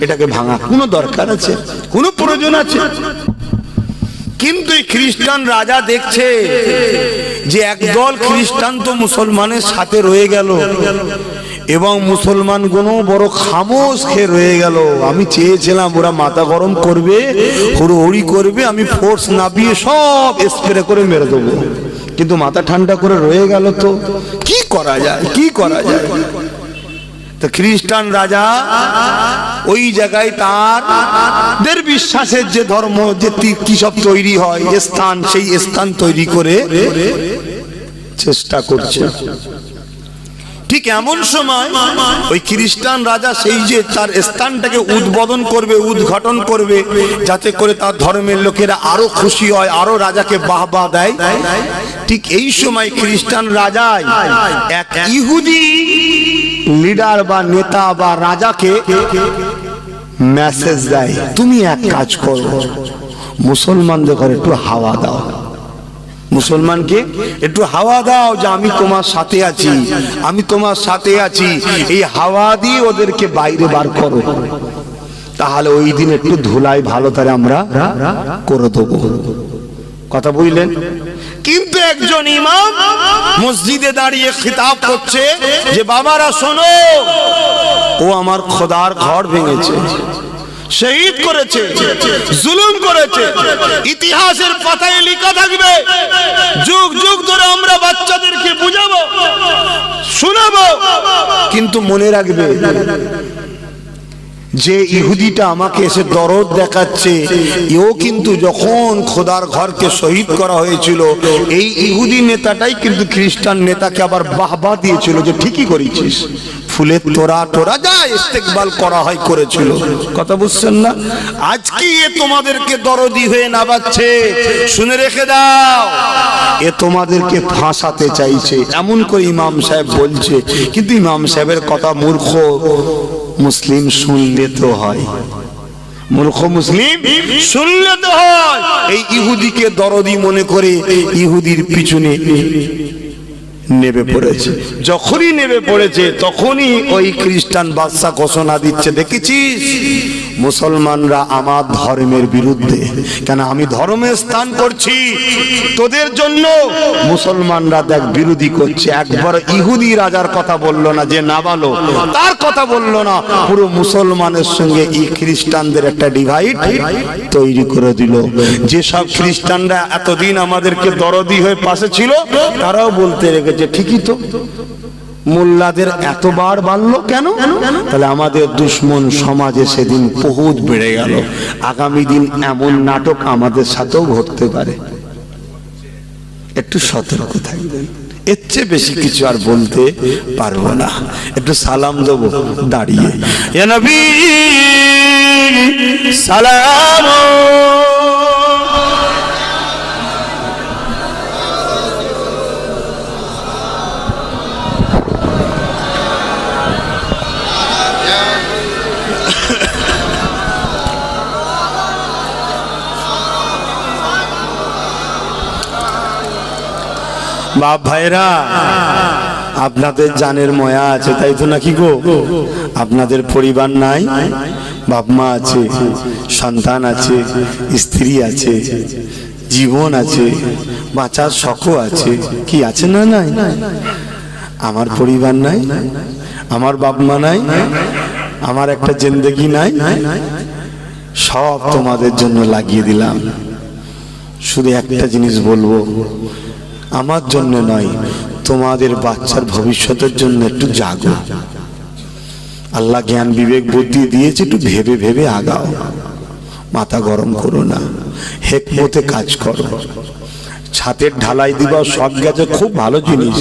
এটাকে ভাঙা কোনো দরকার আছে? কোনো প্রয়োজন আছে? কিন্তু এই খ্রিস্টান রাজা দেখছে যে একদল খ্রিস্টান তো মুসলমানের সাথে রয়ে গেল এবং মুসলমানগুলো বড় খামোশ খেয়ে রয়ে গেল। আমি চেয়েছিলাম ওরা মাথা গরম করবে, হুড়োহুড়ি করবে, আমি ফোর্স নামিয়ে সব স্প্রে করে মেরে দেবো, কিন্তু মাথা ঠান্ডা করে রয়ে গেল। তো কি করা যায়? কি করা যায়? তো খ্রিস্টান রাজা ওই জায়গায় তাদের বিশ্বাসের যে ধর্ম, যে কি সব তৈরি হয় স্থান, সেই স্থান তৈরি করে চেষ্টা করছে। ঠিক এমন সময় ওই খ্রিস্টান রাজা সেই যে তার স্থানটাকে উদ্বোধন করবে, উদ্ঘাটন করবে, যাতে করে তার ধর্মের লোকেরা আরো খুশি হয়, আরো রাজাকে বাহবা দেয়। ঠিক এই সময় খ্রিস্টান রাজায় এক ইহুদি লিডার বা নেতা বা রাজাকে মেসেজ দেয়, তুমি এক কাজ করো, মুসলমানদের ঘরে একটু হাওয়া দাও, মুসলমানকে একটু হাওয়া দাও, যে আমি তোমার সাথে আছি, আমি তোমার সাথে আছি, এই হাওয়া দিয়ে ওদেরকে বাইরে বার করো, তাহলে ওই দিন একটু ধুলাই ভালো করে আমরা করে দেবো। কথা বুঝলেন? কিন্তু একজন ইমাম মসজিদে দাঁড়িয়ে খিতাব করছে যে বাবারা শোনো, ও আমার খোদার ঘর ভেঙেছে, শহীদ করেছে, জুলুম করেছে, ইতিহাসের পাতায় লেখা থাকবে, যুগ যুগ ধরে আমরা বাচ্চাদেরকে বুঝাবো, শোনাবো, কিন্তু মনে রাখবে যে ইহুদিটা আমাকে এসে দরদ দেখাচ্ছে, এও কিন্তু যখন খোদার ঘরকে শহীদ করা হয়েছিল, এই ইহুদি নেতাটাই কিন্তু খ্রিস্টান নেতাকে আবার বাহবা দিয়েছিল যে ঠিকই করেছিস, ফুলের তোরা টোরা যা ইস্তেকবাল করা হয় করেছিল। কথা বুঝছেন না? আজকে এ তোমাদেরকে দরদি হয়ে নাবাচ্ছে, শুনে রেখে দাও, এ তোমাদেরকে ফাঁসাতে চাইছে, এমন করে ইমাম সাহেব বলছে। কিন্তু ইমাম সাহেবের কথা মূর্খ মুসলিম শুনলে তো হয়, মূর্খ মুসলিম শুনলে তো হয়। এই ইহুদিকে দরদি মনে করে ইহুদির পিছনে নেমে পড়েছে। যখনই নেমে পড়েছে তখনই ওই খ্রিস্টান বাদশা ঘোষণা দিচ্ছে, দেখেছিস মুসলমানরা আমার ধর্মের বিরুদ্ধে, কেন আমি ধর্মের স্থান করছি তোদের জন্য, মুসলমানরা দেখ বিরোধী করছে। একবার ইহুদি রাজার কথা বললো না, যে নাবালো তার কথা বললো না, পুরো মুসলমানের সঙ্গে এই খ্রিস্টানদের একটা ডিভাইড তৈরি করে দিল। যেসব খ্রিস্টানরা এতদিন আমাদেরকে দরদি হয়ে পাশে ছিল, তারাও বলতে রেখেছে ঠিকই তো, মোল্লাদের এতবার বাড়লো কেন? তাহলে আমাদের দুশ্মন সমাজে সেদিন বহুত বেড়ে গেল। আগামী দিন এমন নাটক আমাদের সাথেও ঘটতে পারে, একটু সতর্ক থাকবেন। এর চেয়ে বেশি কিছু আর বলতে পারবো না। একটু সালাম দেবো দাঁড়িয়ে, ইয়া নবী সালাম। বাপ ভাইরা, আপনাদের জানের ময়া আছে তাই তো নাকি গো? আপনাদের পরিবার নাই, বাপ মা আছে, সন্তান আছে, স্ত্রী আছে, জীবন আছে, বাঁচার শখও আছে, কি আছে না? নাই। আমার পরিবার নাই, আমার বাপ মা নাই, আমার একটা জিন্দেগি নাই, সব তোমাদের জন্য লাগিয়ে দিলাম। শুধু একটা জিনিস বলবো, আমার জন্য নয়, তোমাদের বাচ্চার ভবিষ্যতের জন্য একটু জাগো। আল্লাহ জ্ঞান বিবেক বুদ্ধি দিয়েছে, একটু ভেবে ভেবে আগাও, মাথা গরম করো না, হেকমতে কাজ করো। ছাদের ঢালাই দিবা সব গেছে, খুব ভালো জিনিস।